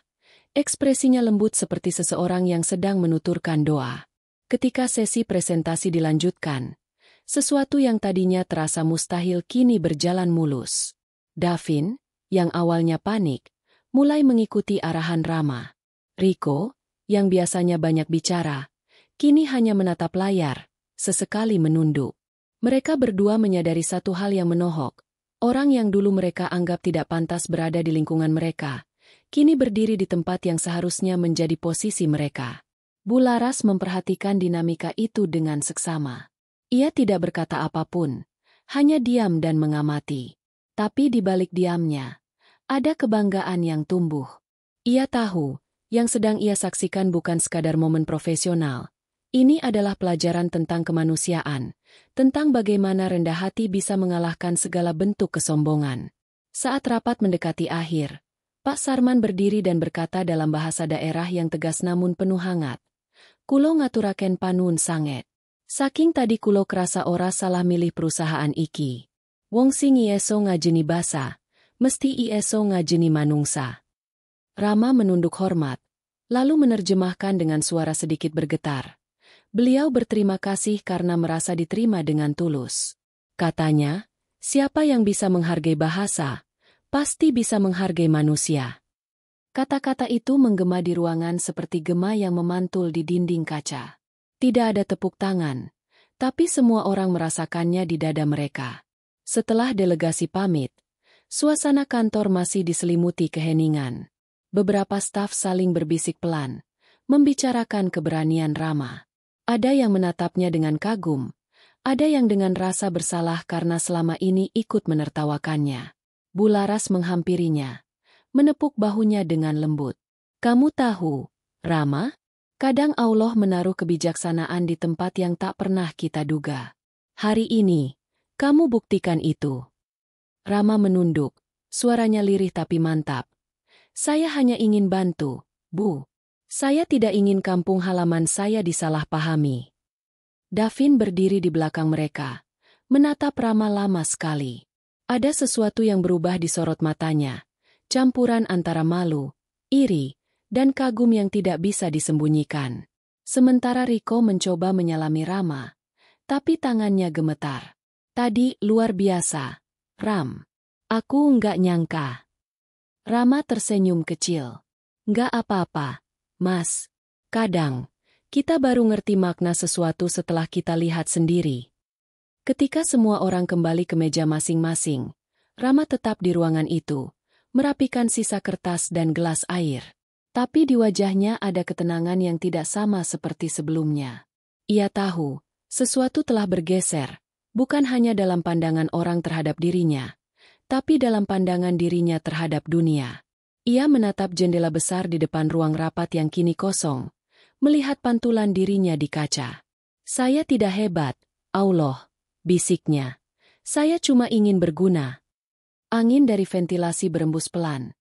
S1: ekspresinya lembut seperti seseorang yang sedang menuturkan doa. Ketika sesi presentasi dilanjutkan, sesuatu yang tadinya terasa mustahil kini berjalan mulus. Davin, yang awalnya panik, mulai mengikuti arahan Rama. Rico, yang biasanya banyak bicara, kini hanya menatap layar, sesekali menunduk. Mereka berdua menyadari satu hal yang menohok. Orang yang dulu mereka anggap tidak pantas berada di lingkungan mereka, kini berdiri di tempat yang seharusnya menjadi posisi mereka. Bularas memperhatikan dinamika itu dengan seksama. Ia tidak berkata apapun, hanya diam dan mengamati. Tapi di balik diamnya, ada kebanggaan yang tumbuh. Ia tahu, yang sedang ia saksikan bukan sekadar momen profesional. Ini adalah pelajaran tentang kemanusiaan, tentang bagaimana rendah hati bisa mengalahkan segala bentuk kesombongan. Saat rapat mendekati akhir, Pak Sarman berdiri dan berkata dalam bahasa daerah yang tegas namun penuh hangat. Kulo ngaturaken panuwun sanget. Saking tadi kulo kerasa ora salah milih perusahaan iki. Wong sing ieso ngajeni basa, mesti ieso ngajeni manungsa. Rama menunduk hormat, lalu menerjemahkan dengan suara sedikit bergetar. Beliau berterima kasih karena merasa diterima dengan tulus. Katanya, siapa yang bisa menghargai bahasa, pasti bisa menghargai manusia. Kata-kata itu menggema di ruangan seperti gema yang memantul di dinding kaca. Tidak ada tepuk tangan, tapi semua orang merasakannya di dada mereka. Setelah delegasi pamit, suasana kantor masih diselimuti keheningan. Beberapa staf saling berbisik pelan, membicarakan keberanian Rama. Ada yang menatapnya dengan kagum, ada yang dengan rasa bersalah karena selama ini ikut menertawakannya. Bularas menghampirinya, menepuk bahunya dengan lembut. Kamu tahu, Rama, kadang Allah menaruh kebijaksanaan di tempat yang tak pernah kita duga. Hari ini, kamu buktikan itu. Rama menunduk, suaranya lirih tapi mantap. Saya hanya ingin bantu, Bu. Saya tidak ingin kampung halaman saya disalahpahami. Davin berdiri di belakang mereka, menatap Rama lama sekali. Ada sesuatu yang berubah di sorot matanya, campuran antara malu, iri, dan kagum yang tidak bisa disembunyikan. Sementara Rico mencoba menyalami Rama, tapi tangannya gemetar. Tadi luar biasa, Ram. Aku nggak nyangka. Rama tersenyum kecil. Nggak apa-apa, Mas. Kadang, kita baru ngerti makna sesuatu setelah kita lihat sendiri. Ketika semua orang kembali ke meja masing-masing, Rama tetap di ruangan itu, merapikan sisa kertas dan gelas air. Tapi di wajahnya ada ketenangan yang tidak sama seperti sebelumnya. Ia tahu, sesuatu telah bergeser, bukan hanya dalam pandangan orang terhadap dirinya, tapi dalam pandangan dirinya terhadap dunia. Ia menatap jendela besar di depan ruang rapat yang kini kosong, melihat pantulan dirinya di kaca. Saya tidak hebat, Allah, bisiknya. Saya cuma ingin berguna. Angin dari ventilasi berembus pelan,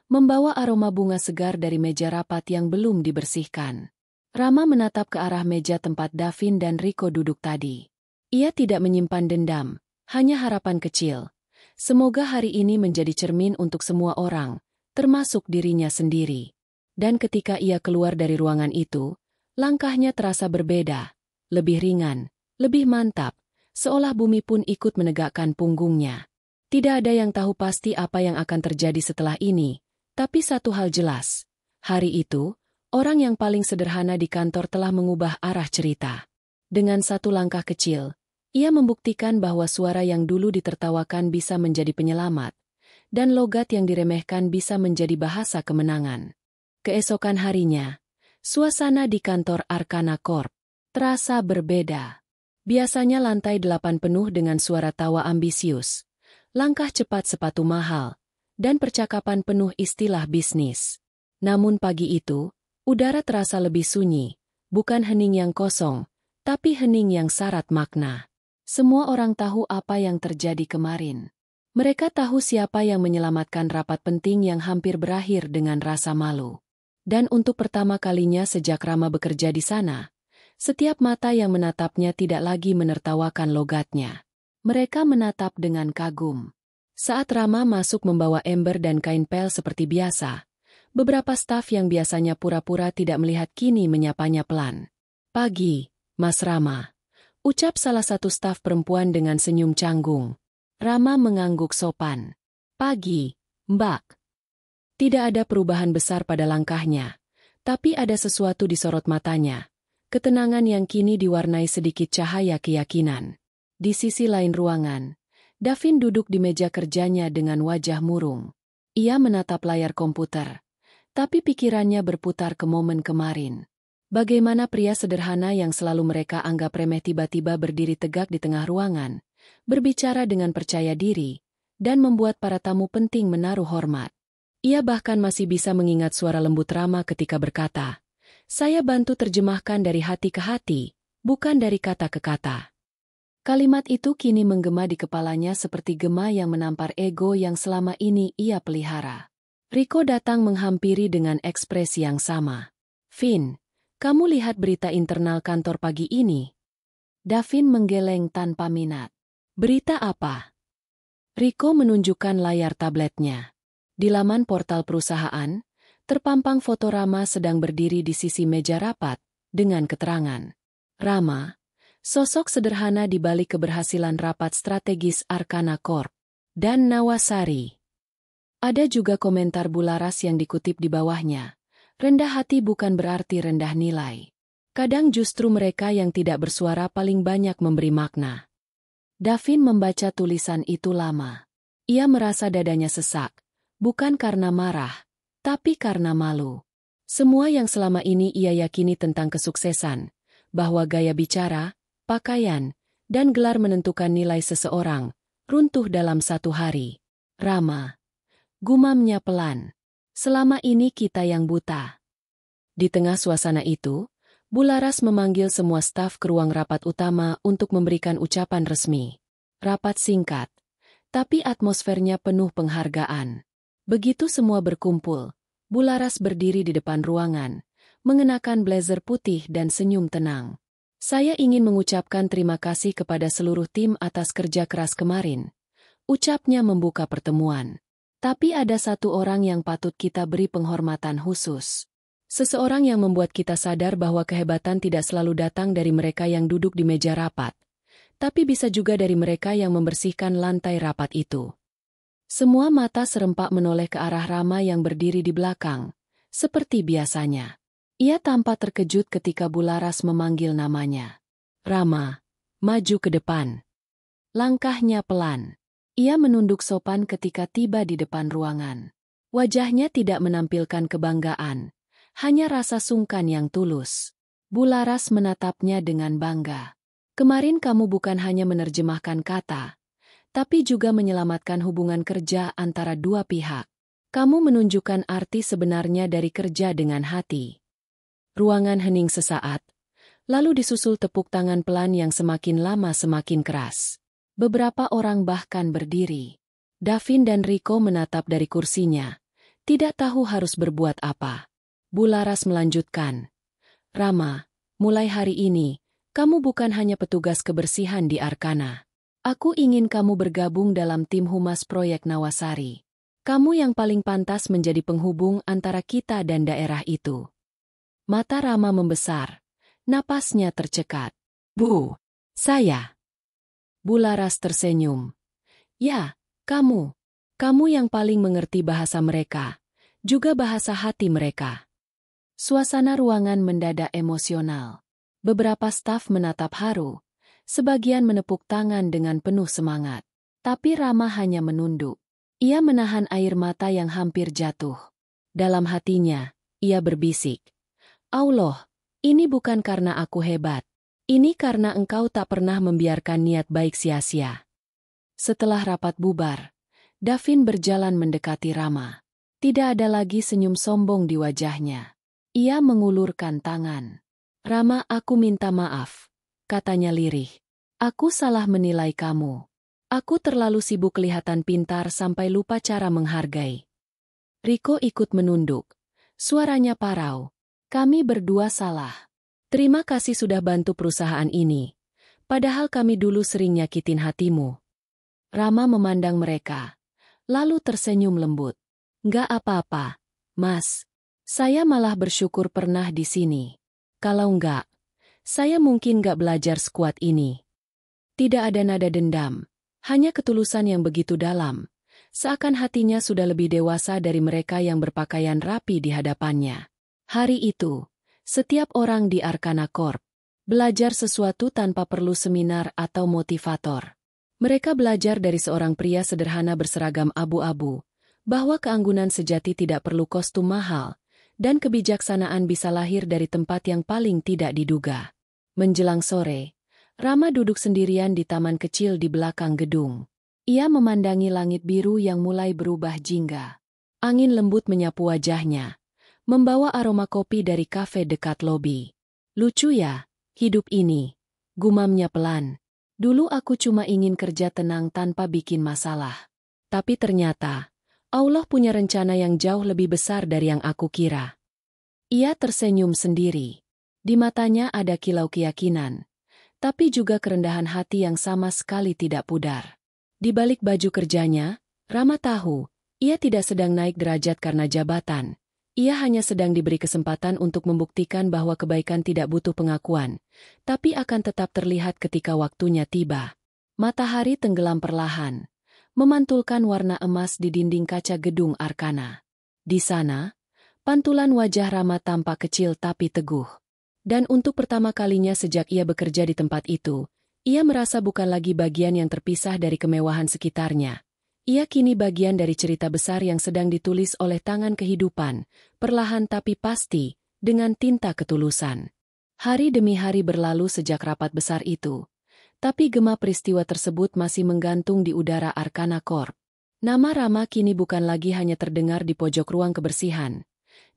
S1: membawa aroma bunga segar dari meja rapat yang belum dibersihkan. Rama menatap ke arah meja tempat Davin dan Rico duduk tadi. Ia tidak menyimpan dendam, hanya harapan kecil. Semoga hari ini menjadi cermin untuk semua orang, termasuk dirinya sendiri. Dan ketika ia keluar dari ruangan itu, langkahnya terasa berbeda, lebih ringan, lebih mantap, seolah bumi pun ikut menegakkan punggungnya. Tidak ada yang tahu pasti apa yang akan terjadi setelah ini, tapi satu hal jelas. Hari itu, orang yang paling sederhana di kantor telah mengubah arah cerita. Dengan satu langkah kecil, Ia membuktikan bahwa suara yang dulu ditertawakan bisa menjadi penyelamat, dan logat yang diremehkan bisa menjadi bahasa kemenangan. Keesokan harinya, suasana di kantor Arkana Corp terasa berbeda. Biasanya lantai 8 penuh dengan suara tawa ambisius, langkah cepat sepatu mahal, dan percakapan penuh istilah bisnis. Namun pagi itu, udara terasa lebih sunyi, bukan hening yang kosong, tapi hening yang syarat makna. Semua orang tahu apa yang terjadi kemarin. Mereka tahu siapa yang menyelamatkan rapat penting yang hampir berakhir dengan rasa malu. Dan untuk pertama kalinya sejak Rama bekerja di sana, setiap mata yang menatapnya tidak lagi menertawakan logatnya. Mereka menatap dengan kagum. Saat Rama masuk membawa ember dan kain pel seperti biasa, beberapa staf yang biasanya pura-pura tidak melihat kini menyapanya pelan. "Pagi, Mas Rama," ucap salah satu staf perempuan dengan senyum canggung. Rama mengangguk sopan. "Pagi, Mbak." Tidak ada perubahan besar pada langkahnya, tapi ada sesuatu di sorot matanya. Ketenangan yang kini diwarnai sedikit cahaya keyakinan. Di sisi lain ruangan, Davin duduk di meja kerjanya dengan wajah murung. Ia menatap layar komputer, tapi pikirannya berputar ke momen kemarin. Bagaimana pria sederhana yang selalu mereka anggap remeh tiba-tiba berdiri tegak di tengah ruangan, berbicara dengan percaya diri, dan membuat para tamu penting menaruh hormat. Ia bahkan masih bisa mengingat suara lembut Rama ketika berkata, "Saya bantu terjemahkan dari hati ke hati, bukan dari kata ke kata." Kalimat itu kini menggema di kepalanya seperti gema yang menampar ego yang selama ini ia pelihara. Rico datang menghampiri dengan ekspresi yang sama. "Vin, kamu lihat berita internal kantor pagi ini?" Davin menggeleng tanpa minat. "Berita apa?" Rico menunjukkan layar tabletnya. Di laman portal perusahaan, terpampang foto Rama sedang berdiri di sisi meja rapat, dengan keterangan. Rama, sosok sederhana di balik keberhasilan rapat strategis Arkana Corp, dan Nawasari. Ada juga komentar Bularas yang dikutip di bawahnya. Rendah hati bukan berarti rendah nilai. Kadang justru mereka yang tidak bersuara paling banyak memberi makna. Davin membaca tulisan itu lama. Ia merasa dadanya sesak, bukan karena marah, tapi karena malu. Semua yang selama ini ia yakini tentang kesuksesan, bahwa gaya bicara, pakaian, dan gelar menentukan nilai seseorang, runtuh dalam satu hari. "Rama," gumamnya pelan, "selama ini kita yang buta." Di tengah suasana itu, Bularas memanggil semua staf ke ruang rapat utama untuk memberikan ucapan resmi. Rapat singkat, tapi atmosfernya penuh penghargaan. Begitu semua berkumpul, Bularas berdiri di depan ruangan, mengenakan blazer putih dan senyum tenang. "Saya ingin mengucapkan terima kasih kepada seluruh tim atas kerja keras kemarin," ucapnya membuka pertemuan. "Tapi ada satu orang yang patut kita beri penghormatan khusus. Seseorang yang membuat kita sadar bahwa kehebatan tidak selalu datang dari mereka yang duduk di meja rapat, tapi bisa juga dari mereka yang membersihkan lantai rapat itu." Semua mata serempak menoleh ke arah Rama yang berdiri di belakang, seperti biasanya. Ia tampak terkejut ketika Bularas memanggil namanya. "Rama, maju ke depan." Langkahnya pelan. Ia menunduk sopan ketika tiba di depan ruangan. Wajahnya tidak menampilkan kebanggaan, hanya rasa sungkan yang tulus. Bularas menatapnya dengan bangga. "Kemarin kamu bukan hanya menerjemahkan kata, tapi juga menyelamatkan hubungan kerja antara dua pihak. Kamu menunjukkan arti sebenarnya dari kerja dengan hati." Ruangan hening sesaat, lalu disusul tepuk tangan pelan yang semakin lama semakin keras. Beberapa orang bahkan berdiri. Davin dan Rico menatap dari kursinya, tidak tahu harus berbuat apa. Bularas melanjutkan, "Rama, mulai hari ini, kamu bukan hanya petugas kebersihan di Arkana. Aku ingin kamu bergabung dalam tim humas proyek Nawasari. Kamu yang paling pantas menjadi penghubung antara kita dan daerah itu." Mata Rama membesar, napasnya tercekat. "Bu, saya." Bularas tersenyum. "Ya, kamu. Kamu yang paling mengerti bahasa mereka, juga bahasa hati mereka." Suasana ruangan mendadak emosional. Beberapa staf menatap haru, Sebagian menepuk tangan dengan penuh semangat. Tapi Rama hanya menunduk. Ia menahan air mata yang hampir jatuh. Dalam hatinya, ia berbisik, Allah, ini bukan karena aku hebat. Ini karena engkau tak pernah membiarkan niat baik sia-sia. Setelah rapat bubar, Davin berjalan mendekati Rama. Tidak ada lagi senyum sombong di wajahnya. Ia mengulurkan tangan. Rama, aku minta maaf, katanya lirih. Aku salah menilai kamu. Aku terlalu sibuk kelihatan pintar sampai lupa cara menghargai. Riko ikut menunduk. Suaranya parau. Kami berdua salah. Terima kasih sudah bantu perusahaan ini. Padahal kami dulu sering nyakitin hatimu. Rama memandang mereka, lalu tersenyum lembut. Nggak apa-apa, Mas. Saya malah bersyukur pernah di sini. Kalau nggak, saya mungkin nggak belajar sekuat ini. Tidak ada nada dendam, hanya ketulusan yang begitu dalam. Seakan hatinya sudah lebih dewasa dari mereka yang berpakaian rapi di hadapannya. Hari itu, setiap orang di Arkana Corp belajar sesuatu tanpa perlu seminar atau motivator. Mereka belajar dari seorang pria sederhana berseragam abu-abu, bahwa keanggunan sejati tidak perlu kostum mahal, dan kebijaksanaan bisa lahir dari tempat yang paling tidak diduga. Menjelang sore, Rama duduk sendirian di taman kecil di belakang gedung. Ia memandangi langit biru yang mulai berubah jingga. Angin lembut menyapu wajahnya, membawa aroma kopi dari kafe dekat lobi. Lucu ya, hidup ini, gumamnya pelan. Dulu aku cuma ingin kerja tenang tanpa bikin masalah. Tapi ternyata, Allah punya rencana yang jauh lebih besar dari yang aku kira. Ia tersenyum sendiri. Di matanya ada kilau keyakinan, tapi juga kerendahan hati yang sama sekali tidak pudar. Di balik baju kerjanya, Rama tahu, ia tidak sedang naik derajat karena jabatan. Ia hanya sedang diberi kesempatan untuk membuktikan bahwa kebaikan tidak butuh pengakuan, tapi akan tetap terlihat ketika waktunya tiba. Matahari tenggelam perlahan, memantulkan warna emas di dinding kaca gedung Arkana. Di sana, pantulan wajah Rama tampak kecil tapi teguh. Dan untuk pertama kalinya sejak ia bekerja di tempat itu, ia merasa bukan lagi bagian yang terpisah dari kemewahan sekitarnya. Ia kini bagian dari cerita besar yang sedang ditulis oleh tangan kehidupan, perlahan tapi pasti, dengan tinta ketulusan. Hari demi hari berlalu sejak rapat besar itu, tapi gema peristiwa tersebut masih menggantung di udara Arkana Corp. Nama Rama kini bukan lagi hanya terdengar di pojok ruang kebersihan.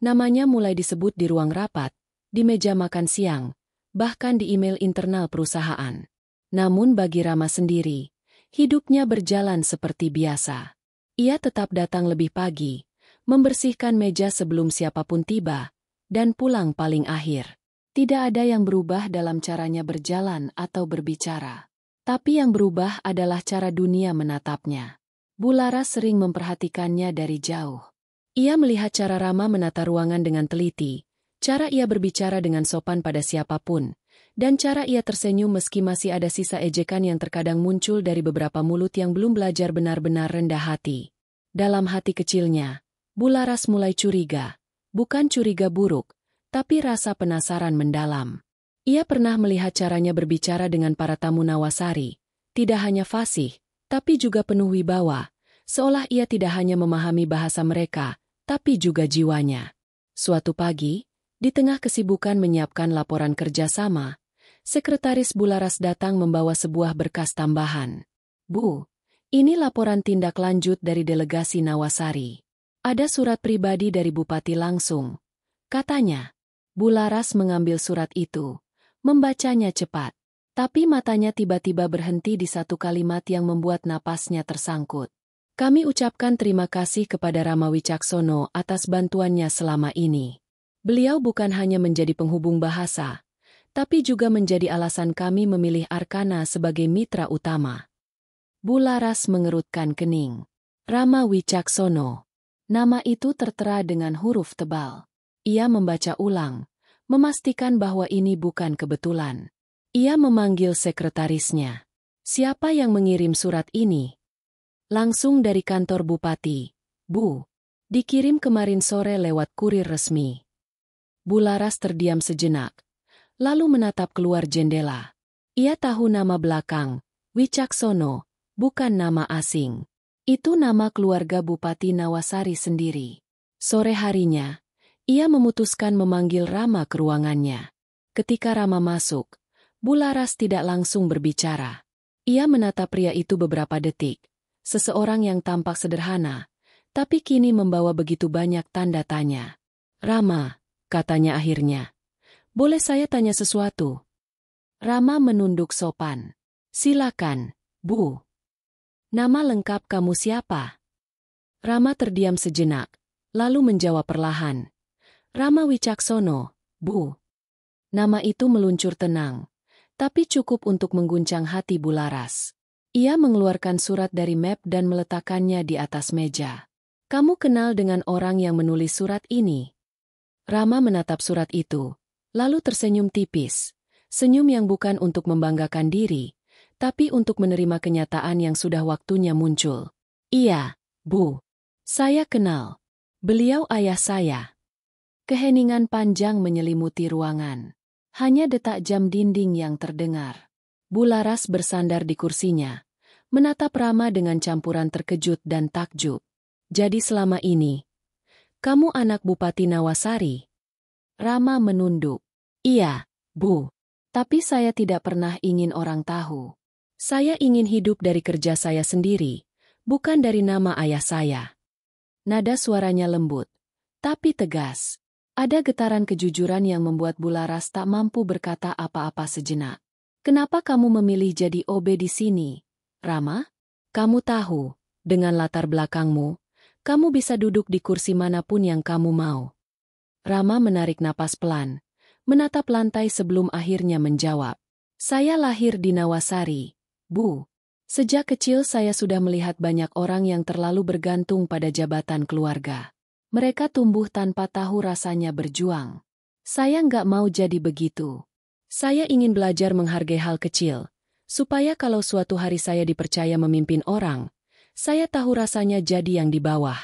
S1: Namanya mulai disebut di ruang rapat, di meja makan siang, bahkan di email internal perusahaan. Namun bagi Rama sendiri, hidupnya berjalan seperti biasa. Ia tetap datang lebih pagi, membersihkan meja sebelum siapapun tiba, dan pulang paling akhir. Tidak ada yang berubah dalam caranya berjalan atau berbicara. Tapi yang berubah adalah cara dunia menatapnya. Bularas sering memperhatikannya dari jauh. Ia melihat cara Rama menata ruangan dengan teliti, cara ia berbicara dengan sopan pada siapapun, dan cara ia tersenyum meski masih ada sisa ejekan yang terkadang muncul dari beberapa mulut yang belum belajar benar-benar rendah hati. Dalam hati kecilnya, Bularas mulai curiga. Bukan curiga buruk, tapi rasa penasaran mendalam. Ia pernah melihat caranya berbicara dengan para tamu Nawasari. Tidak hanya fasih, tapi juga penuh wibawa. Seolah ia tidak hanya memahami bahasa mereka, tapi juga jiwanya. Suatu pagi, di tengah kesibukan menyiapkan laporan kerjasama, Sekretaris Bularas datang membawa sebuah berkas tambahan. Bu, ini laporan tindak lanjut dari delegasi Nawasari. Ada surat pribadi dari Bupati langsung, katanya. Bularas mengambil surat itu, membacanya cepat. Tapi matanya tiba-tiba berhenti di satu kalimat yang membuat napasnya tersangkut. Kami ucapkan terima kasih kepada Rama Wicaksono atas bantuannya selama ini. Beliau bukan hanya menjadi penghubung bahasa, tapi juga menjadi alasan kami memilih Arkana sebagai mitra utama. Bularas mengerutkan kening. Rama Wicaksono. Nama itu tertera dengan huruf tebal. Ia membaca ulang, memastikan bahwa ini bukan kebetulan. Ia memanggil sekretarisnya. Siapa yang mengirim surat ini? Langsung dari kantor Bupati. Bu, dikirim kemarin sore lewat kurir resmi. Bularas terdiam sejenak, lalu menatap keluar jendela. Ia tahu nama belakang, Wicaksono, bukan nama asing. Itu nama keluarga Bupati Nawasari sendiri. Sore harinya, ia memutuskan memanggil Rama ke ruangannya. Ketika Rama masuk, Bularas tidak langsung berbicara. Ia menatap pria itu beberapa detik. Seseorang yang tampak sederhana, tapi kini membawa begitu banyak tanda tanya. "Rama," katanya akhirnya. "Boleh saya tanya sesuatu?" Rama menunduk sopan. "Silakan, Bu." "Nama lengkap kamu siapa?" Rama terdiam sejenak, lalu menjawab perlahan. "Rama Wicaksono, Bu." Nama itu meluncur tenang, tapi cukup untuk mengguncang hati Bularas. Ia mengeluarkan surat dari map dan meletakkannya di atas meja. "Kamu kenal dengan orang yang menulis surat ini?" Rama menatap surat itu, lalu tersenyum tipis. Senyum yang bukan untuk membanggakan diri, tapi untuk menerima kenyataan yang sudah waktunya muncul. "Iya, Bu. Saya kenal. Beliau ayah saya." Keheningan panjang menyelimuti ruangan. Hanya detak jam dinding yang terdengar. Bularas bersandar di kursinya, menatap Rama dengan campuran terkejut dan takjub. "Jadi selama ini, kamu anak Bupati Nawasari?" Rama menunduk. "Iya, Bu. Tapi saya tidak pernah ingin orang tahu. Saya ingin hidup dari kerja saya sendiri, bukan dari nama ayah saya." Nada suaranya lembut, tapi tegas. Ada getaran kejujuran yang membuat Bularas tak mampu berkata apa-apa sejenak. "Kenapa kamu memilih jadi OB di sini, Rama? Kamu tahu, dengan latar belakangmu, kamu bisa duduk di kursi manapun yang kamu mau." Rama menarik napas pelan, menatap lantai sebelum akhirnya menjawab. "Saya lahir di Nawasari, Bu. Sejak kecil saya sudah melihat banyak orang yang terlalu bergantung pada jabatan keluarga. Mereka tumbuh tanpa tahu rasanya berjuang. Saya nggak mau jadi begitu. Saya ingin belajar menghargai hal kecil, supaya kalau suatu hari saya dipercaya memimpin orang, saya tahu rasanya jadi yang di bawah."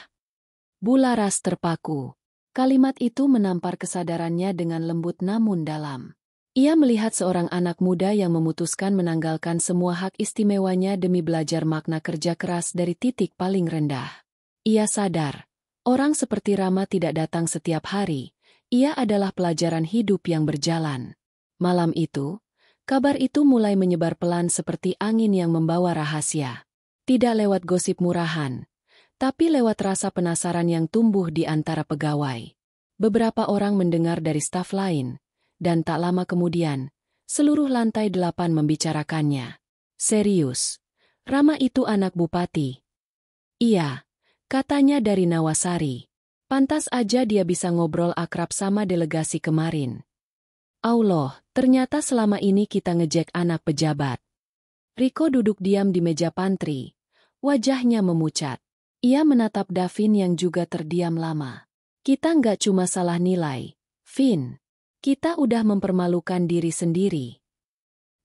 S1: Bularas terpaku. Kalimat itu menampar kesadarannya dengan lembut namun dalam. Ia melihat seorang anak muda yang memutuskan menanggalkan semua hak istimewanya demi belajar makna kerja keras dari titik paling rendah. Ia sadar, orang seperti Rama tidak datang setiap hari. Ia adalah pelajaran hidup yang berjalan. Malam itu, kabar itu mulai menyebar pelan seperti angin yang membawa rahasia. Tidak lewat gosip murahan, tapi lewat rasa penasaran yang tumbuh di antara pegawai. Beberapa orang mendengar dari staf lain, dan tak lama kemudian, seluruh lantai 8 membicarakannya. "Serius, Rama itu anak bupati?" "Iya, katanya dari Nawasari. Pantas aja dia bisa ngobrol akrab sama delegasi kemarin." "Allah, ternyata selama ini kita ngejek anak pejabat." Riko duduk diam di meja pantry. Wajahnya memucat. Ia menatap Davin yang juga terdiam lama. "Kita nggak cuma salah nilai, Vin. Kita udah mempermalukan diri sendiri."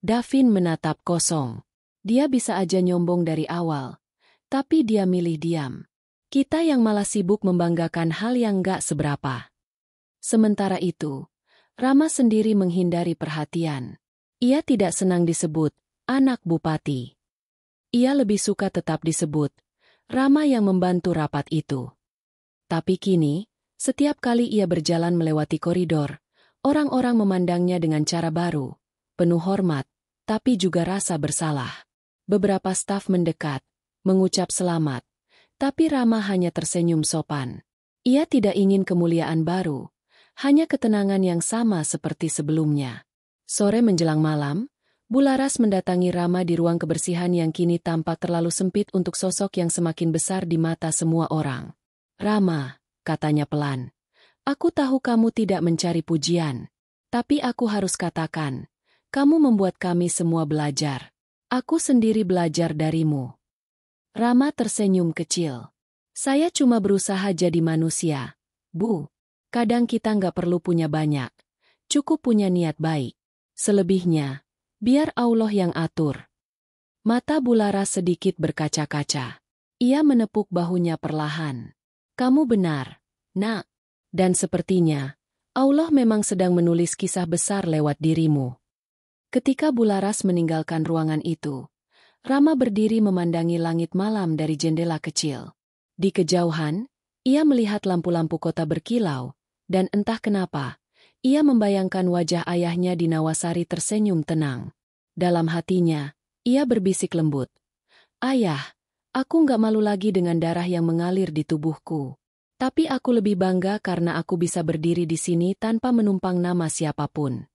S1: Davin menatap kosong. Dia bisa aja nyombong dari awal, tapi dia milih diam. Kita yang malah sibuk membanggakan hal yang nggak seberapa. Sementara itu, Rama sendiri menghindari perhatian. Ia tidak senang disebut anak bupati. Ia lebih suka tetap disebut Rama yang membantu rapat itu. Tapi kini, setiap kali ia berjalan melewati koridor, orang-orang memandangnya dengan cara baru, penuh hormat, tapi juga rasa bersalah. Beberapa staf mendekat, mengucap selamat, tapi Rama hanya tersenyum sopan. Ia tidak ingin kemuliaan baru, hanya ketenangan yang sama seperti sebelumnya. Sore menjelang malam, Bularas mendatangi Rama di ruang kebersihan yang kini tampak terlalu sempit untuk sosok yang semakin besar di mata semua orang. "Rama," katanya pelan, "aku tahu kamu tidak mencari pujian, tapi aku harus katakan, kamu membuat kami semua belajar. Aku sendiri belajar darimu." Rama tersenyum kecil. "Saya cuma berusaha jadi manusia, Bu. Kadang kita nggak perlu punya banyak, cukup punya niat baik. Selebihnya, biar Allah yang atur." Mata Bularas sedikit berkaca-kaca. Ia menepuk bahunya perlahan. "Kamu benar, Nak. Dan sepertinya, Allah memang sedang menulis kisah besar lewat dirimu." Ketika Bularas meninggalkan ruangan itu, Rama berdiri memandangi langit malam dari jendela kecil. Di kejauhan, ia melihat lampu-lampu kota berkilau, dan entah kenapa, ia membayangkan wajah ayahnya di Nawasari tersenyum tenang. Dalam hatinya, ia berbisik lembut, "Ayah, aku nggak malu lagi dengan darah yang mengalir di tubuhku. Tapi aku lebih bangga karena aku bisa berdiri di sini tanpa menumpang nama siapapun."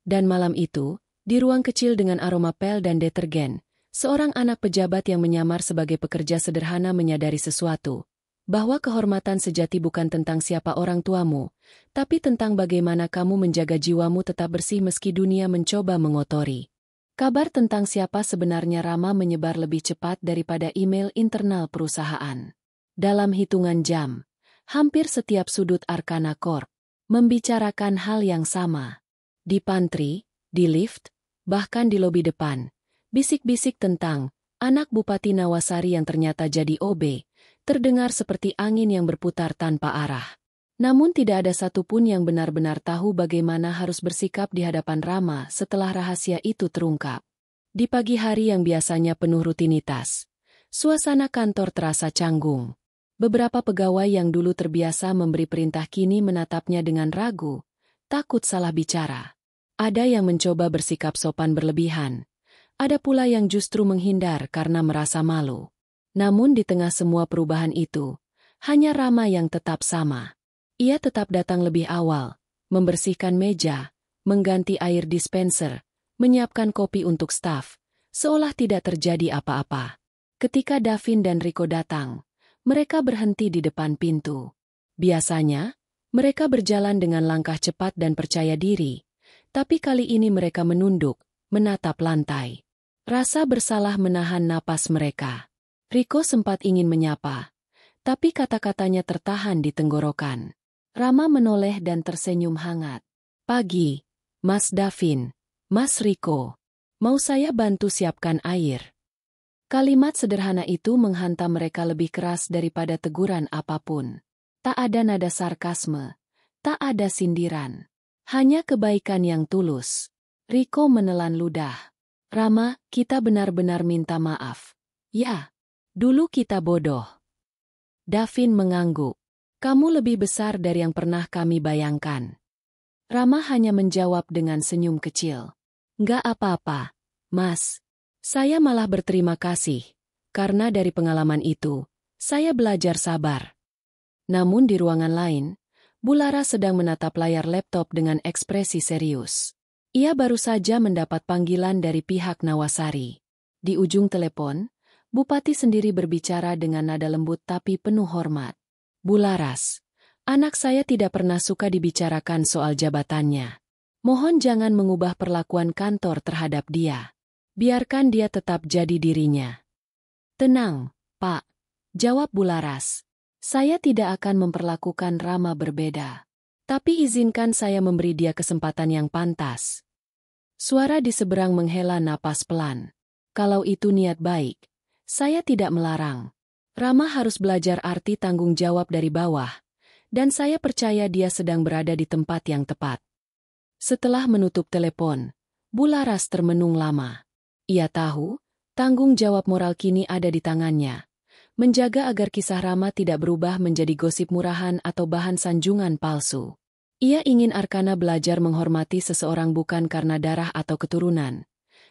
S1: Dan malam itu, di ruang kecil dengan aroma pel dan detergen, seorang anak pejabat yang menyamar sebagai pekerja sederhana menyadari sesuatu, bahwa kehormatan sejati bukan tentang siapa orang tuamu, tapi tentang bagaimana kamu menjaga jiwamu tetap bersih meski dunia mencoba mengotori. Kabar tentang siapa sebenarnya Rama menyebar lebih cepat daripada email internal perusahaan. Dalam hitungan jam, hampir setiap sudut Arkana Corp membicarakan hal yang sama. Di pantry, di lift, bahkan di lobi depan, bisik-bisik tentang anak Bupati Nawasari yang ternyata jadi OB, terdengar seperti angin yang berputar tanpa arah. Namun tidak ada satupun yang benar-benar tahu bagaimana harus bersikap di hadapan Rama setelah rahasia itu terungkap. Di pagi hari yang biasanya penuh rutinitas, suasana kantor terasa canggung. Beberapa pegawai yang dulu terbiasa memberi perintah kini menatapnya dengan ragu, takut salah bicara. Ada yang mencoba bersikap sopan berlebihan. Ada pula yang justru menghindar karena merasa malu. Namun di tengah semua perubahan itu, hanya Rama yang tetap sama. Ia tetap datang lebih awal, membersihkan meja, mengganti air dispenser, menyiapkan kopi untuk staf, seolah tidak terjadi apa-apa. Ketika Davin dan Riko datang, mereka berhenti di depan pintu. Biasanya, mereka berjalan dengan langkah cepat dan percaya diri, tapi kali ini mereka menunduk, menatap lantai. Rasa bersalah menahan napas mereka. Riko sempat ingin menyapa, tapi kata-katanya tertahan di tenggorokan. Rama menoleh dan tersenyum hangat. "Pagi, Mas Davin, Mas Riko. Mau saya bantu siapkan air?" Kalimat sederhana itu menghantam mereka lebih keras daripada teguran apapun. Tak ada nada sarkasme, tak ada sindiran. Hanya kebaikan yang tulus. Riko menelan ludah. "Rama, kita benar-benar minta maaf. Ya, dulu kita bodoh." Davin mengangguk. "Kamu lebih besar dari yang pernah kami bayangkan." Rama hanya menjawab dengan senyum kecil. "Nggak apa-apa, Mas. Saya malah berterima kasih, karena dari pengalaman itu, saya belajar sabar." Namun di ruangan lain, Bularas sedang menatap layar laptop dengan ekspresi serius. Ia baru saja mendapat panggilan dari pihak Nawasari. Di ujung telepon, Bupati sendiri berbicara dengan nada lembut tapi penuh hormat. "Bularas, anak saya tidak pernah suka dibicarakan soal jabatannya. Mohon jangan mengubah perlakuan kantor terhadap dia. Biarkan dia tetap jadi dirinya." "Tenang, Pak," jawab Bularas. "Saya tidak akan memperlakukan Rama berbeda. Tapi izinkan saya memberi dia kesempatan yang pantas." Suara di seberang menghela napas pelan. "Kalau itu niat baik, saya tidak melarang. Rama harus belajar arti tanggung jawab dari bawah, dan saya percaya dia sedang berada di tempat yang tepat." Setelah menutup telepon, Bularas termenung lama. Ia tahu, tanggung jawab moral kini ada di tangannya. Menjaga agar kisah Rama tidak berubah menjadi gosip murahan atau bahan sanjungan palsu. Ia ingin Arkana belajar menghormati seseorang bukan karena darah atau keturunan,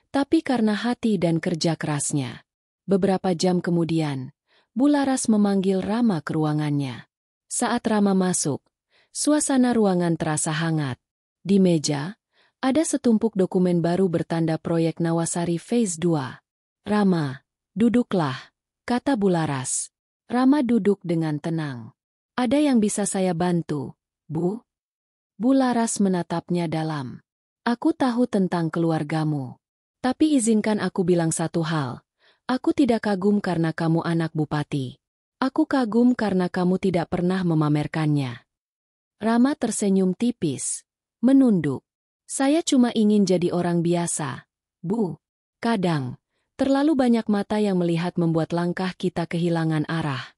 S1: tapi karena hati dan kerja kerasnya. Beberapa jam kemudian, Bularas memanggil Rama ke ruangannya. Saat Rama masuk, suasana ruangan terasa hangat. Di meja, ada setumpuk dokumen baru bertanda proyek Nawasari Phase 2. "Rama, duduklah," kata Bularas. Rama duduk dengan tenang. "Ada yang bisa saya bantu, Bu?" Bularas menatapnya dalam. "Aku tahu tentang keluargamu. Tapi izinkan aku bilang satu hal. Aku tidak kagum karena kamu anak bupati. Aku kagum karena kamu tidak pernah memamerkannya." Rama tersenyum tipis, menunduk. "Saya cuma ingin jadi orang biasa, Bu. Kadang, terlalu banyak mata yang melihat membuat langkah kita kehilangan arah."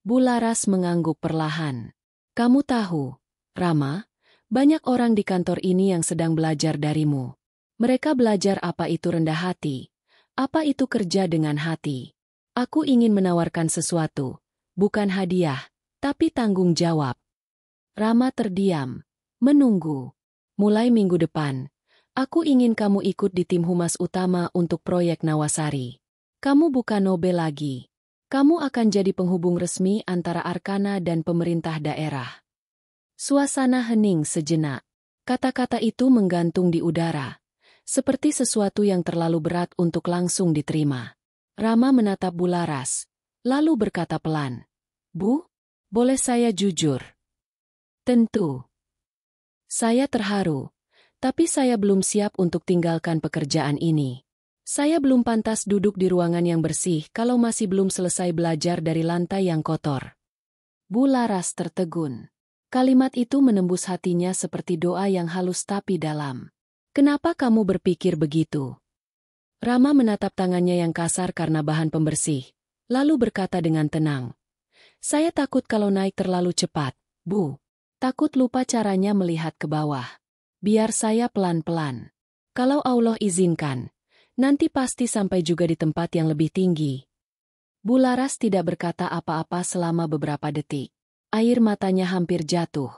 S1: Bularas mengangguk perlahan. "Kamu tahu, Rama, banyak orang di kantor ini yang sedang belajar darimu. Mereka belajar apa itu rendah hati, apa itu kerja dengan hati. Aku ingin menawarkan sesuatu, bukan hadiah, tapi tanggung jawab. Rama terdiam, menunggu. Mulai minggu depan, aku ingin kamu ikut di tim humas utama untuk proyek Nawasari. Kamu bukan Nobel lagi. Kamu akan jadi penghubung resmi antara Arkana dan pemerintah daerah. Suasana hening sejenak. Kata-kata itu menggantung di udara, seperti sesuatu yang terlalu berat untuk langsung diterima. Rama menatap Bularas, lalu berkata pelan, "Bu, boleh saya jujur?" "Tentu." "Saya terharu, tapi saya belum siap untuk tinggalkan pekerjaan ini. Saya belum pantas duduk di ruangan yang bersih kalau masih belum selesai belajar dari lantai yang kotor." Bularas tertegun. Kalimat itu menembus hatinya seperti doa yang halus tapi dalam. "Kenapa kamu berpikir begitu?" Rama menatap tangannya yang kasar karena bahan pembersih, lalu berkata dengan tenang, "Saya takut kalau naik terlalu cepat, Bu. Takut lupa caranya melihat ke bawah. Biar saya pelan-pelan. Kalau Allah izinkan, nanti pasti sampai juga di tempat yang lebih tinggi." Bularas tidak berkata apa-apa selama beberapa detik. Air matanya hampir jatuh.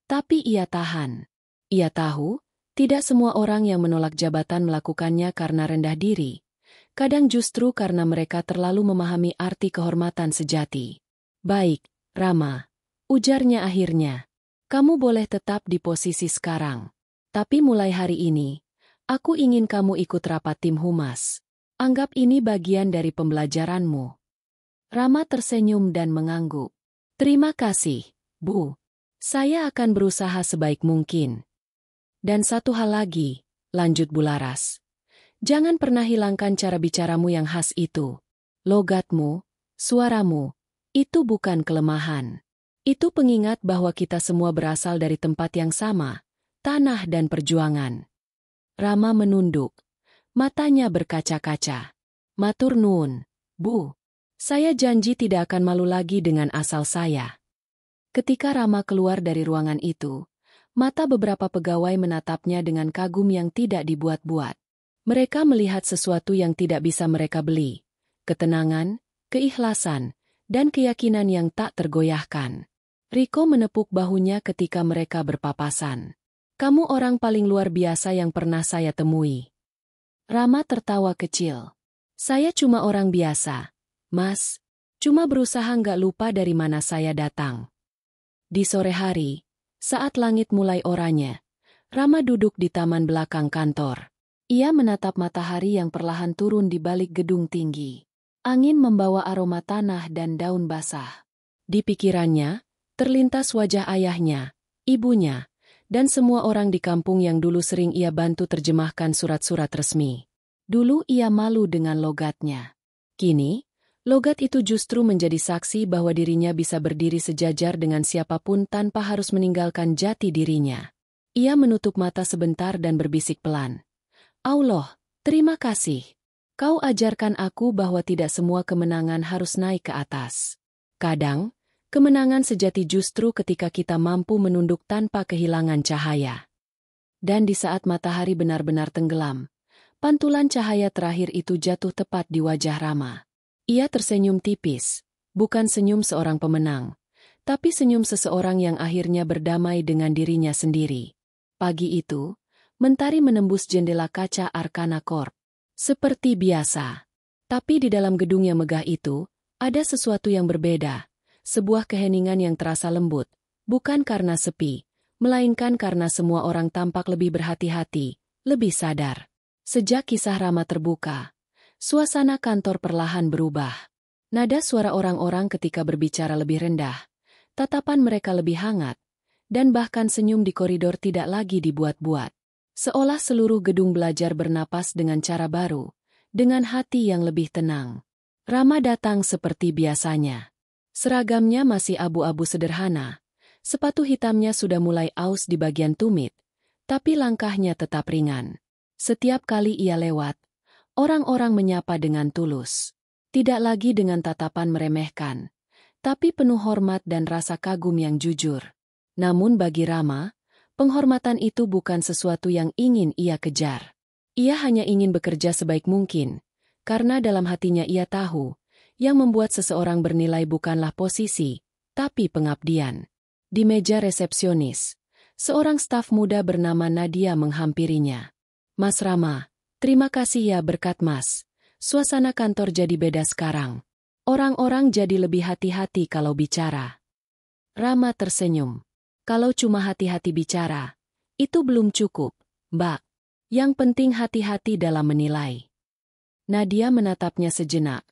S1: Tapi ia tahan. Ia tahu, tidak semua orang yang menolak jabatan melakukannya karena rendah diri. Kadang justru karena mereka terlalu memahami arti kehormatan sejati. "Baik, Rama," ujarnya akhirnya. "Kamu boleh tetap di posisi sekarang. Tapi mulai hari ini, aku ingin kamu ikut rapat tim humas. Anggap ini bagian dari pembelajaranmu." Rama tersenyum dan mengangguk. "Terima kasih, Bu. Saya akan berusaha sebaik mungkin." "Dan satu hal lagi," lanjut Bularas. "Jangan pernah hilangkan cara bicaramu yang khas itu. Logatmu, suaramu, itu bukan kelemahan. Itu pengingat bahwa kita semua berasal dari tempat yang sama, tanah dan perjuangan." Rama menunduk. Matanya berkaca-kaca. "Matur nuwun, Bu. Saya janji tidak akan malu lagi dengan asal saya." Ketika Rama keluar dari ruangan itu, mata beberapa pegawai menatapnya dengan kagum yang tidak dibuat-buat. Mereka melihat sesuatu yang tidak bisa mereka beli. Ketenangan, keikhlasan, dan keyakinan yang tak tergoyahkan. Riko menepuk bahunya ketika mereka berpapasan. "Kamu orang paling luar biasa yang pernah saya temui." Rama tertawa kecil. "Saya cuma orang biasa, Mas. Cuma berusaha nggak lupa dari mana saya datang." Di sore hari, saat langit mulai oranye, Rama duduk di taman belakang kantor. Ia menatap matahari yang perlahan turun di balik gedung tinggi. Angin membawa aroma tanah dan daun basah. Di pikirannya, terlintas wajah ayahnya, ibunya, dan semua orang di kampung yang dulu sering ia bantu terjemahkan surat-surat resmi. Dulu ia malu dengan logatnya. Kini, logat itu justru menjadi saksi bahwa dirinya bisa berdiri sejajar dengan siapapun tanpa harus meninggalkan jati dirinya. Ia menutup mata sebentar dan berbisik pelan. "Allah, terima kasih. Kau ajarkan aku bahwa tidak semua kemenangan harus naik ke atas. Kadang, kemenangan sejati justru ketika kita mampu menunduk tanpa kehilangan cahaya." Dan di saat matahari benar-benar tenggelam, pantulan cahaya terakhir itu jatuh tepat di wajah Rama. Ia tersenyum tipis, bukan senyum seorang pemenang, tapi senyum seseorang yang akhirnya berdamai dengan dirinya sendiri. Pagi itu, mentari menembus jendela kaca Arkana Corp. Seperti biasa. Tapi di dalam gedung yang megah itu, ada sesuatu yang berbeda. Sebuah keheningan yang terasa lembut, bukan karena sepi, melainkan karena semua orang tampak lebih berhati-hati, lebih sadar. Sejak kisah Rama terbuka, suasana kantor perlahan berubah. Nada suara orang-orang ketika berbicara lebih rendah, tatapan mereka lebih hangat, dan bahkan senyum di koridor tidak lagi dibuat-buat. Seolah seluruh gedung belajar bernapas dengan cara baru, dengan hati yang lebih tenang. Rama datang seperti biasanya. Seragamnya masih abu-abu sederhana, sepatu hitamnya sudah mulai aus di bagian tumit, tapi langkahnya tetap ringan. Setiap kali ia lewat, orang-orang menyapa dengan tulus. Tidak lagi dengan tatapan meremehkan, tapi penuh hormat dan rasa kagum yang jujur. Namun bagi Rama, penghormatan itu bukan sesuatu yang ingin ia kejar. Ia hanya ingin bekerja sebaik mungkin, karena dalam hatinya ia tahu, yang membuat seseorang bernilai bukanlah posisi, tapi pengabdian. Di meja resepsionis, seorang staf muda bernama Nadia menghampirinya. "Mas Rama, terima kasih ya berkat Mas. Suasana kantor jadi beda sekarang. Orang-orang jadi lebih hati-hati kalau bicara." Rama tersenyum. "Kalau cuma hati-hati bicara, itu belum cukup, Mbak. Yang penting hati-hati dalam menilai." Nadia menatapnya sejenak,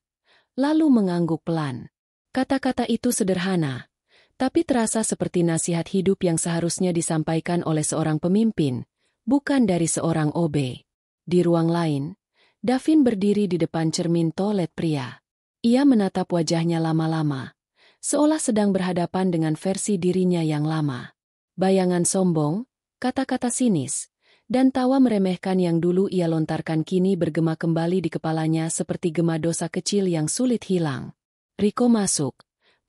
S1: lalu mengangguk pelan. Kata-kata itu sederhana, tapi terasa seperti nasihat hidup yang seharusnya disampaikan oleh seorang pemimpin, bukan dari seorang OB. Di ruang lain, Davin berdiri di depan cermin toilet pria. Ia menatap wajahnya lama-lama, seolah sedang berhadapan dengan versi dirinya yang lama. Bayangan sombong, kata-kata sinis, dan tawa meremehkan yang dulu ia lontarkan kini bergema kembali di kepalanya seperti gema dosa kecil yang sulit hilang. Riko masuk,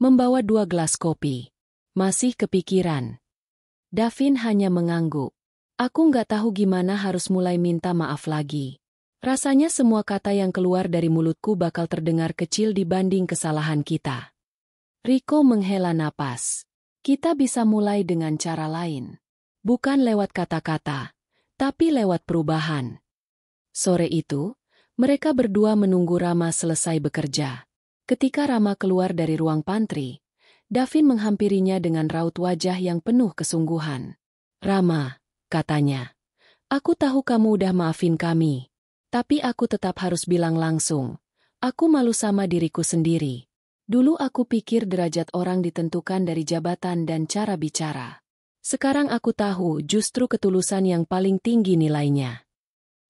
S1: membawa 2 gelas kopi. "Masih kepikiran?" Davin hanya mengangguk. "Aku nggak tahu gimana harus mulai minta maaf lagi. Rasanya semua kata yang keluar dari mulutku bakal terdengar kecil dibanding kesalahan kita." Riko menghela napas. "Kita bisa mulai dengan cara lain. Bukan lewat kata-kata, tapi lewat perubahan." Sore itu, mereka berdua menunggu Rama selesai bekerja. Ketika Rama keluar dari ruang pantry, Davin menghampirinya dengan raut wajah yang penuh kesungguhan. "Rama," katanya, "aku tahu kamu udah maafin kami. Tapi aku tetap harus bilang langsung. Aku malu sama diriku sendiri. Dulu aku pikir derajat orang ditentukan dari jabatan dan cara bicara. Sekarang aku tahu justru ketulusan yang paling tinggi nilainya."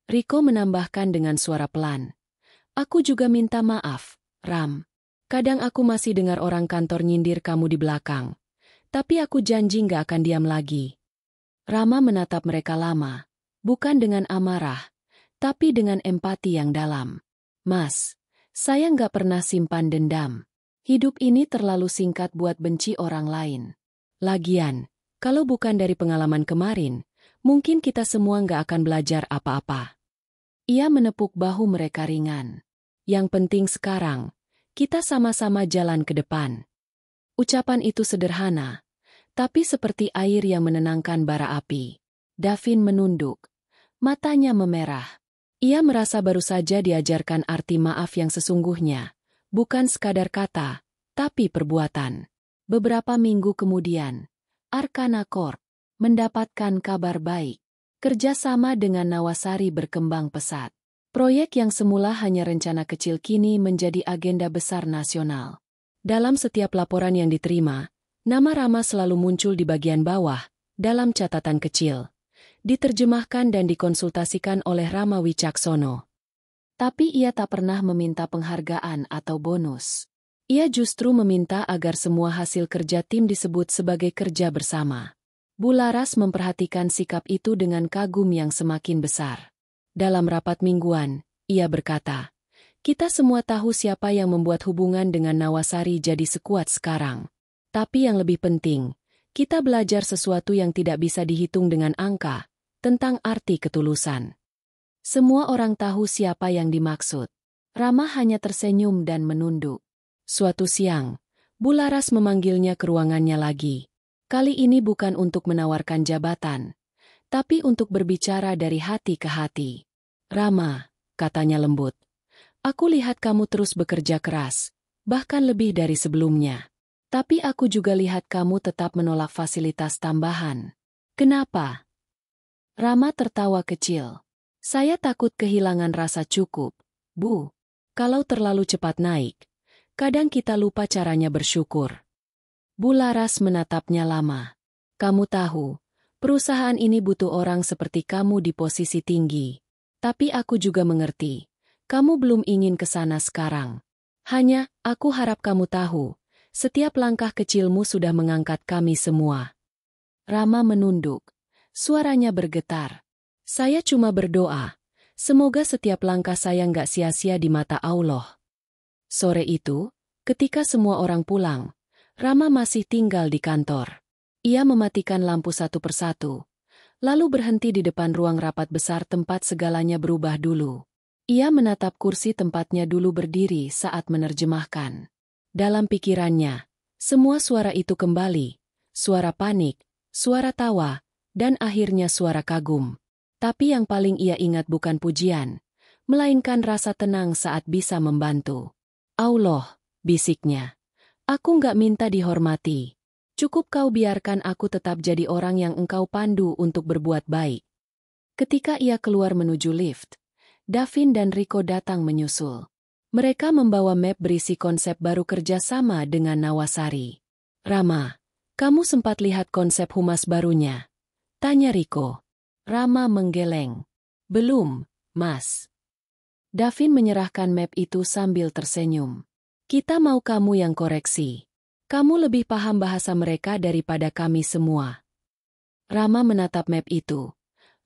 S1: Riko menambahkan dengan suara pelan. "Aku juga minta maaf, Ram. Kadang aku masih dengar orang kantor nyindir kamu di belakang. Tapi aku janji nggak akan diam lagi." Rama menatap mereka lama, bukan dengan amarah, tapi dengan empati yang dalam. "Mas, saya nggak pernah simpan dendam. Hidup ini terlalu singkat buat benci orang lain. Lagian, kalau bukan dari pengalaman kemarin, mungkin kita semua nggak akan belajar apa-apa." Ia menepuk bahu mereka ringan. "Yang penting sekarang, kita sama-sama jalan ke depan." Ucapan itu sederhana, tapi seperti air yang menenangkan bara api. Davin menunduk. Matanya memerah. Ia merasa baru saja diajarkan arti maaf yang sesungguhnya, bukan sekadar kata, tapi perbuatan. Beberapa minggu kemudian, Arkana Corp mendapatkan kabar baik. Kerjasama dengan Nawasari berkembang pesat. Proyek yang semula hanya rencana kecil kini menjadi agenda besar nasional. Dalam setiap laporan yang diterima, nama Rama selalu muncul di bagian bawah, dalam catatan kecil. Diterjemahkan dan dikonsultasikan oleh Rama Wicaksono. Tapi ia tak pernah meminta penghargaan atau bonus. Ia justru meminta agar semua hasil kerja tim disebut sebagai kerja bersama. Bu Laras memperhatikan sikap itu dengan kagum yang semakin besar. Dalam rapat mingguan, ia berkata, "Kita semua tahu siapa yang membuat hubungan dengan Nawasari jadi sekuat sekarang. Tapi yang lebih penting, kita belajar sesuatu yang tidak bisa dihitung dengan angka, tentang arti ketulusan." Semua orang tahu siapa yang dimaksud. Rama hanya tersenyum dan menunduk. Suatu siang, Bu Laras memanggilnya ke ruangannya lagi. Kali ini bukan untuk menawarkan jabatan, tapi untuk berbicara dari hati ke hati. "Rama," katanya lembut, "aku lihat kamu terus bekerja keras, bahkan lebih dari sebelumnya. Tapi aku juga lihat kamu tetap menolak fasilitas tambahan. Kenapa?" Rama tertawa kecil. "Saya takut kehilangan rasa cukup, Bu. Kalau terlalu cepat naik, kadang kita lupa caranya bersyukur." Bu Laras menatapnya lama. "Kamu tahu, perusahaan ini butuh orang seperti kamu di posisi tinggi. Tapi aku juga mengerti, kamu belum ingin ke sana sekarang. Hanya, aku harap kamu tahu, setiap langkah kecilmu sudah mengangkat kami semua." Rama menunduk. Suaranya bergetar. "Saya cuma berdoa, semoga setiap langkah saya nggak sia-sia di mata Allah." Sore itu, ketika semua orang pulang, Rama masih tinggal di kantor. Ia mematikan lampu satu persatu, lalu berhenti di depan ruang rapat besar tempat segalanya berubah dulu. Ia menatap kursi tempatnya dulu berdiri saat menerjemahkan. Dalam pikirannya, semua suara itu kembali, suara panik, suara tawa, dan akhirnya suara kagum. Tapi yang paling ia ingat bukan pujian, melainkan rasa tenang saat bisa membantu. Allah, bisiknya. Aku nggak minta dihormati. Cukup kau biarkan aku tetap jadi orang yang engkau pandu untuk berbuat baik. Ketika ia keluar menuju lift, Davin dan Riko datang menyusul. Mereka membawa map berisi konsep baru kerjasama dengan Nawasari. Rama, kamu sempat lihat konsep humas barunya? Tanya Riko. Rama menggeleng. Belum, Mas. Davin menyerahkan map itu sambil tersenyum. Kita mau kamu yang koreksi. Kamu lebih paham bahasa mereka daripada kami semua. Rama menatap map itu,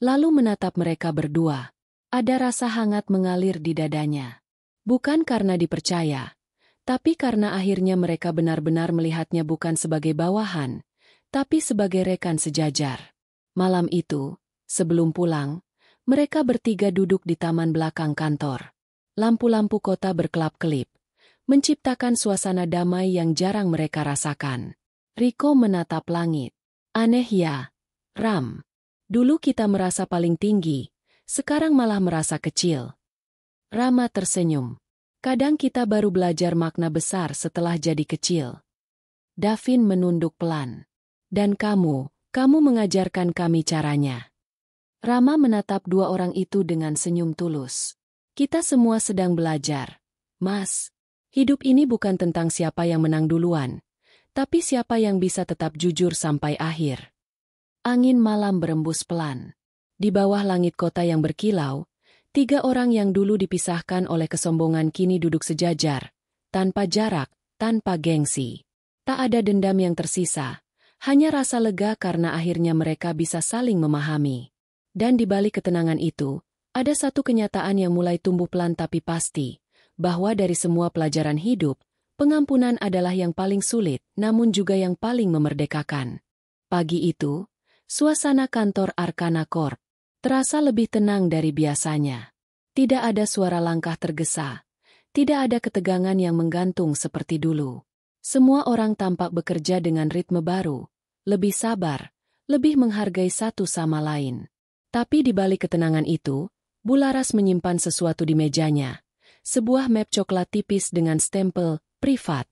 S1: lalu menatap mereka berdua. Ada rasa hangat mengalir di dadanya. Bukan karena dipercaya, tapi karena akhirnya mereka benar-benar melihatnya bukan sebagai bawahan, tapi sebagai rekan sejajar. Malam itu, sebelum pulang, mereka bertiga duduk di taman belakang kantor. Lampu-lampu kota berkelap-kelip, menciptakan suasana damai yang jarang mereka rasakan. Riko menatap langit. Aneh ya, Ram. Dulu kita merasa paling tinggi, sekarang malah merasa kecil. Rama tersenyum. Kadang kita baru belajar makna besar setelah jadi kecil. Davin menunduk pelan. Dan kamu mengajarkan kami caranya. Rama menatap dua orang itu dengan senyum tulus. Kita semua sedang belajar, Mas. Hidup ini bukan tentang siapa yang menang duluan, tapi siapa yang bisa tetap jujur sampai akhir. Angin malam berembus pelan. Di bawah langit kota yang berkilau, tiga orang yang dulu dipisahkan oleh kesombongan kini duduk sejajar, tanpa jarak, tanpa gengsi. Tak ada dendam yang tersisa, hanya rasa lega karena akhirnya mereka bisa saling memahami. Dan di balik ketenangan itu, ada satu kenyataan yang mulai tumbuh pelan tapi pasti. Bahwa dari semua pelajaran hidup, pengampunan adalah yang paling sulit, namun juga yang paling memerdekakan. Pagi itu, suasana kantor Arkana Corp terasa lebih tenang dari biasanya. Tidak ada suara langkah tergesa, tidak ada ketegangan yang menggantung seperti dulu. Semua orang tampak bekerja dengan ritme baru, lebih sabar, lebih menghargai satu sama lain. Tapi di balik ketenangan itu, Bularas menyimpan sesuatu di mejanya. Sebuah map coklat tipis dengan stempel privat.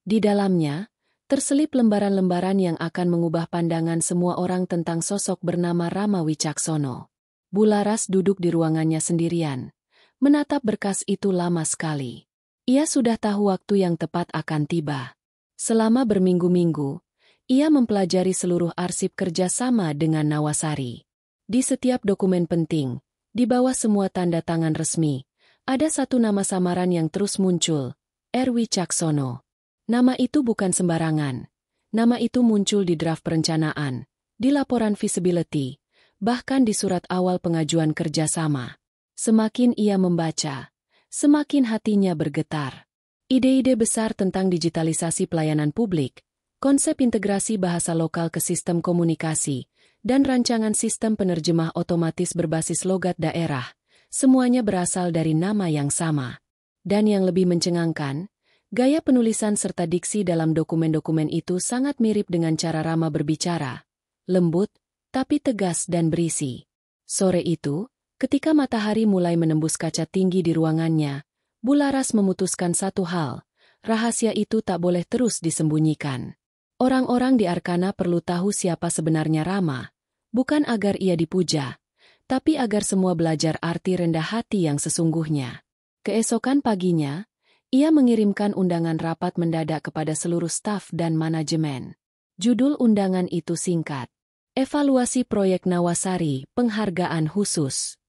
S1: Di dalamnya, terselip lembaran-lembaran yang akan mengubah pandangan semua orang tentang sosok bernama Rama Wicaksono. Bularas duduk di ruangannya sendirian, menatap berkas itu lama sekali. Ia sudah tahu waktu yang tepat akan tiba. Selama berminggu-minggu, ia mempelajari seluruh arsip kerjasama dengan Nawasari. Di setiap dokumen penting, di bawah semua tanda tangan resmi, ada satu nama samaran yang terus muncul, R. Wicaksono. Nama itu bukan sembarangan. Nama itu muncul di draft perencanaan, di laporan feasibility, bahkan di surat awal pengajuan kerjasama. Semakin ia membaca, semakin hatinya bergetar. Ide-ide besar tentang digitalisasi pelayanan publik, konsep integrasi bahasa lokal ke sistem komunikasi, dan rancangan sistem penerjemah otomatis berbasis logat daerah, semuanya berasal dari nama yang sama. Dan yang lebih mencengangkan, gaya penulisan serta diksi dalam dokumen-dokumen itu sangat mirip dengan cara Rama berbicara. Lembut, tapi tegas dan berisi. Sore itu, ketika matahari mulai menembus kaca tinggi di ruangannya, Bularas memutuskan satu hal, rahasia itu tak boleh terus disembunyikan. Orang-orang di Arkana perlu tahu siapa sebenarnya Rama, bukan agar ia dipuja, tapi agar semua belajar arti rendah hati yang sesungguhnya. Keesokan paginya, ia mengirimkan undangan rapat mendadak kepada seluruh staf dan manajemen. Judul undangan itu singkat. Evaluasi Proyek Nawasari, Penghargaan Khusus.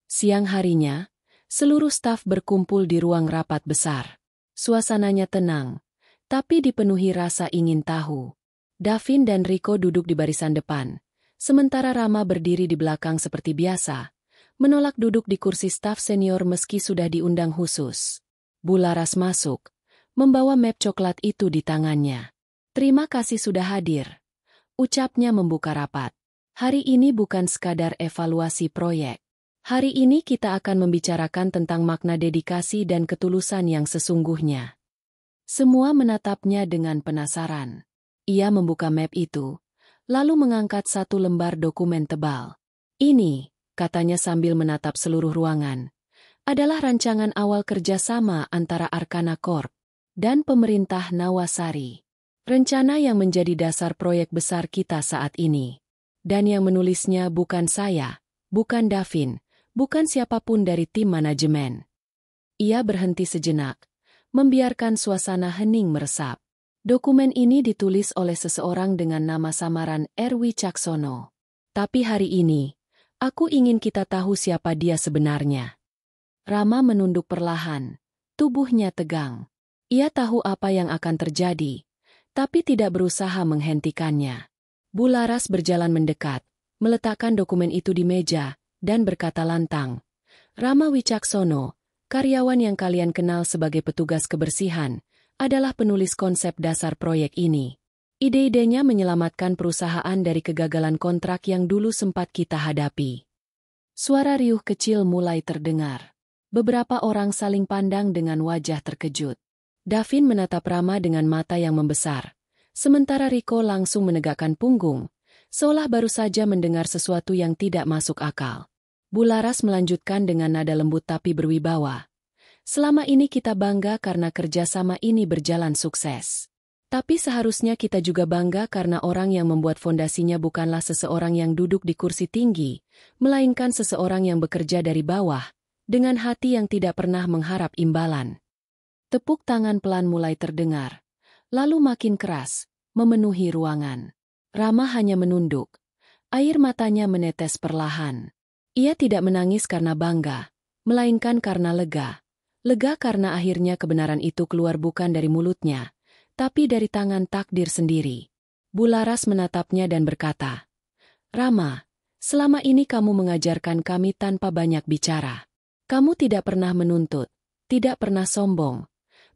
S1: Siang harinya, seluruh staf berkumpul di ruang rapat besar. Suasananya tenang, tapi dipenuhi rasa ingin tahu. Davin dan Riko duduk di barisan depan. Sementara Rama berdiri di belakang seperti biasa, menolak duduk di kursi staf senior meski sudah diundang khusus. Bularas masuk, membawa map coklat itu di tangannya. Terima kasih sudah hadir, ucapnya membuka rapat. Hari ini bukan sekadar evaluasi proyek. Hari ini kita akan membicarakan tentang makna dedikasi dan ketulusan yang sesungguhnya. Semua menatapnya dengan penasaran. Ia membuka map itu, lalu mengangkat satu lembar dokumen tebal. Ini, katanya sambil menatap seluruh ruangan, adalah rancangan awal kerjasama antara Arcana Corp dan pemerintah Nawasari. Rencana yang menjadi dasar proyek besar kita saat ini. Dan yang menulisnya bukan saya, bukan Davin, bukan siapapun dari tim manajemen. Ia berhenti sejenak, membiarkan suasana hening meresap. Dokumen ini ditulis oleh seseorang dengan nama samaran R. Wicaksono. Tapi hari ini, aku ingin kita tahu siapa dia sebenarnya. Rama menunduk perlahan, tubuhnya tegang. Ia tahu apa yang akan terjadi, tapi tidak berusaha menghentikannya. Bularas berjalan mendekat, meletakkan dokumen itu di meja, dan berkata lantang, Rama Wicaksono, karyawan yang kalian kenal sebagai petugas kebersihan, adalah penulis konsep dasar proyek ini. Ide-idenya menyelamatkan perusahaan dari kegagalan kontrak yang dulu sempat kita hadapi. Suara riuh kecil mulai terdengar. Beberapa orang saling pandang dengan wajah terkejut. Davin menatap Rama dengan mata yang membesar. Sementara Riko langsung menegakkan punggung, seolah baru saja mendengar sesuatu yang tidak masuk akal. Bularas melanjutkan dengan nada lembut tapi berwibawa. Selama ini kita bangga karena kerjasama ini berjalan sukses. Tapi seharusnya kita juga bangga karena orang yang membuat fondasinya bukanlah seseorang yang duduk di kursi tinggi, melainkan seseorang yang bekerja dari bawah, dengan hati yang tidak pernah mengharap imbalan. Tepuk tangan pelan mulai terdengar. Lalu makin keras, memenuhi ruangan. Rama hanya menunduk. Air matanya menetes perlahan. Ia tidak menangis karena bangga, melainkan karena lega. Lega karena akhirnya kebenaran itu keluar bukan dari mulutnya, tapi dari tangan takdir sendiri. Bularas menatapnya dan berkata, Rama, selama ini kamu mengajarkan kami tanpa banyak bicara. Kamu tidak pernah menuntut, tidak pernah sombong.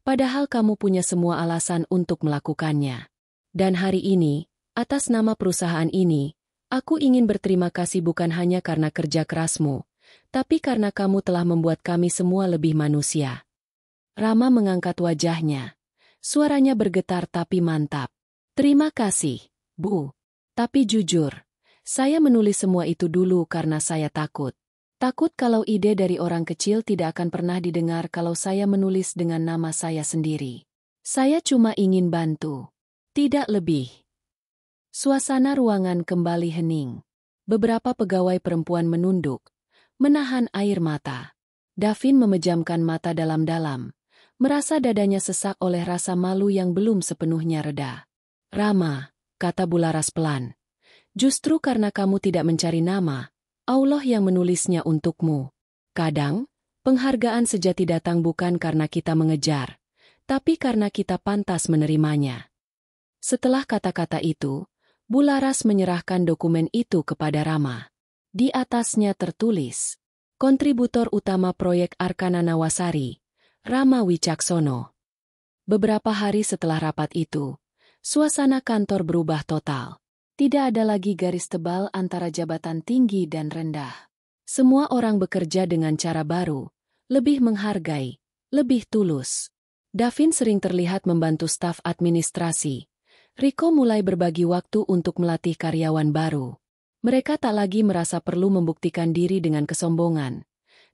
S1: Padahal kamu punya semua alasan untuk melakukannya. Dan hari ini, atas nama perusahaan ini, aku ingin berterima kasih bukan hanya karena kerja kerasmu, tapi karena kamu telah membuat kami semua lebih manusia. Rama mengangkat wajahnya. Suaranya bergetar tapi mantap. Terima kasih, Bu. Tapi jujur, saya menulis semua itu dulu karena saya takut. Takut kalau ide dari orang kecil tidak akan pernah didengar kalau saya menulis dengan nama saya sendiri. Saya cuma ingin bantu. Tidak lebih. Suasana ruangan kembali hening. Beberapa pegawai perempuan menunduk, menahan air mata. Davin memejamkan mata dalam-dalam, merasa dadanya sesak oleh rasa malu yang belum sepenuhnya reda. Rama, kata Bularas pelan, justru karena kamu tidak mencari nama, Allah yang menulisnya untukmu. Kadang, penghargaan sejati datang bukan karena kita mengejar, tapi karena kita pantas menerimanya. Setelah kata-kata itu, Bularas menyerahkan dokumen itu kepada Rama. Di atasnya tertulis, kontributor utama proyek Arcana Nawasari, Rama Wicaksono. Beberapa hari setelah rapat itu, suasana kantor berubah total. Tidak ada lagi garis tebal antara jabatan tinggi dan rendah. Semua orang bekerja dengan cara baru, lebih menghargai, lebih tulus. Davin sering terlihat membantu staf administrasi. Riko mulai berbagi waktu untuk melatih karyawan baru. Mereka tak lagi merasa perlu membuktikan diri dengan kesombongan,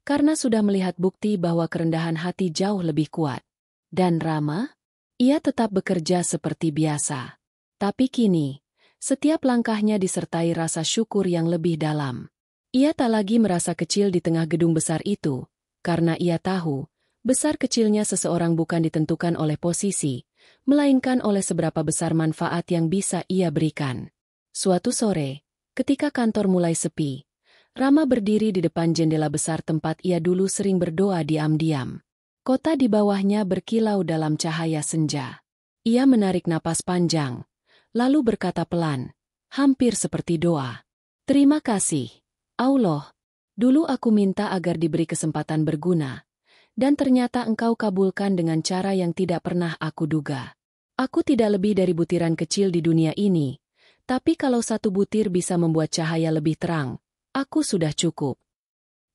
S1: karena sudah melihat bukti bahwa kerendahan hati jauh lebih kuat. Dan Rama? Ia tetap bekerja seperti biasa. Tapi kini, setiap langkahnya disertai rasa syukur yang lebih dalam. Ia tak lagi merasa kecil di tengah gedung besar itu, karena ia tahu, besar kecilnya seseorang bukan ditentukan oleh posisi, melainkan oleh seberapa besar manfaat yang bisa ia berikan. Suatu sore, ketika kantor mulai sepi, Rama berdiri di depan jendela besar tempat ia dulu sering berdoa diam-diam. Kota di bawahnya berkilau dalam cahaya senja. Ia menarik napas panjang, lalu berkata pelan, hampir seperti doa. Terima kasih, Allah. Dulu aku minta agar diberi kesempatan berguna, dan ternyata Engkau kabulkan dengan cara yang tidak pernah aku duga. Aku tidak lebih dari butiran kecil di dunia ini, Tapi kalau satu butir bisa membuat cahaya lebih terang, aku sudah cukup.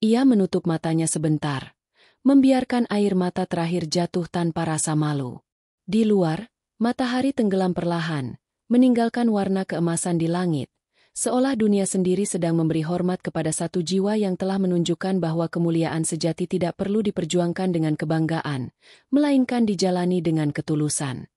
S1: Ia menutup matanya sebentar, membiarkan air mata terakhir jatuh tanpa rasa malu. Di luar, matahari tenggelam perlahan, meninggalkan warna keemasan di langit, seolah dunia sendiri sedang memberi hormat kepada satu jiwa yang telah menunjukkan bahwa kemuliaan sejati tidak perlu diperjuangkan dengan kebanggaan, melainkan dijalani dengan ketulusan.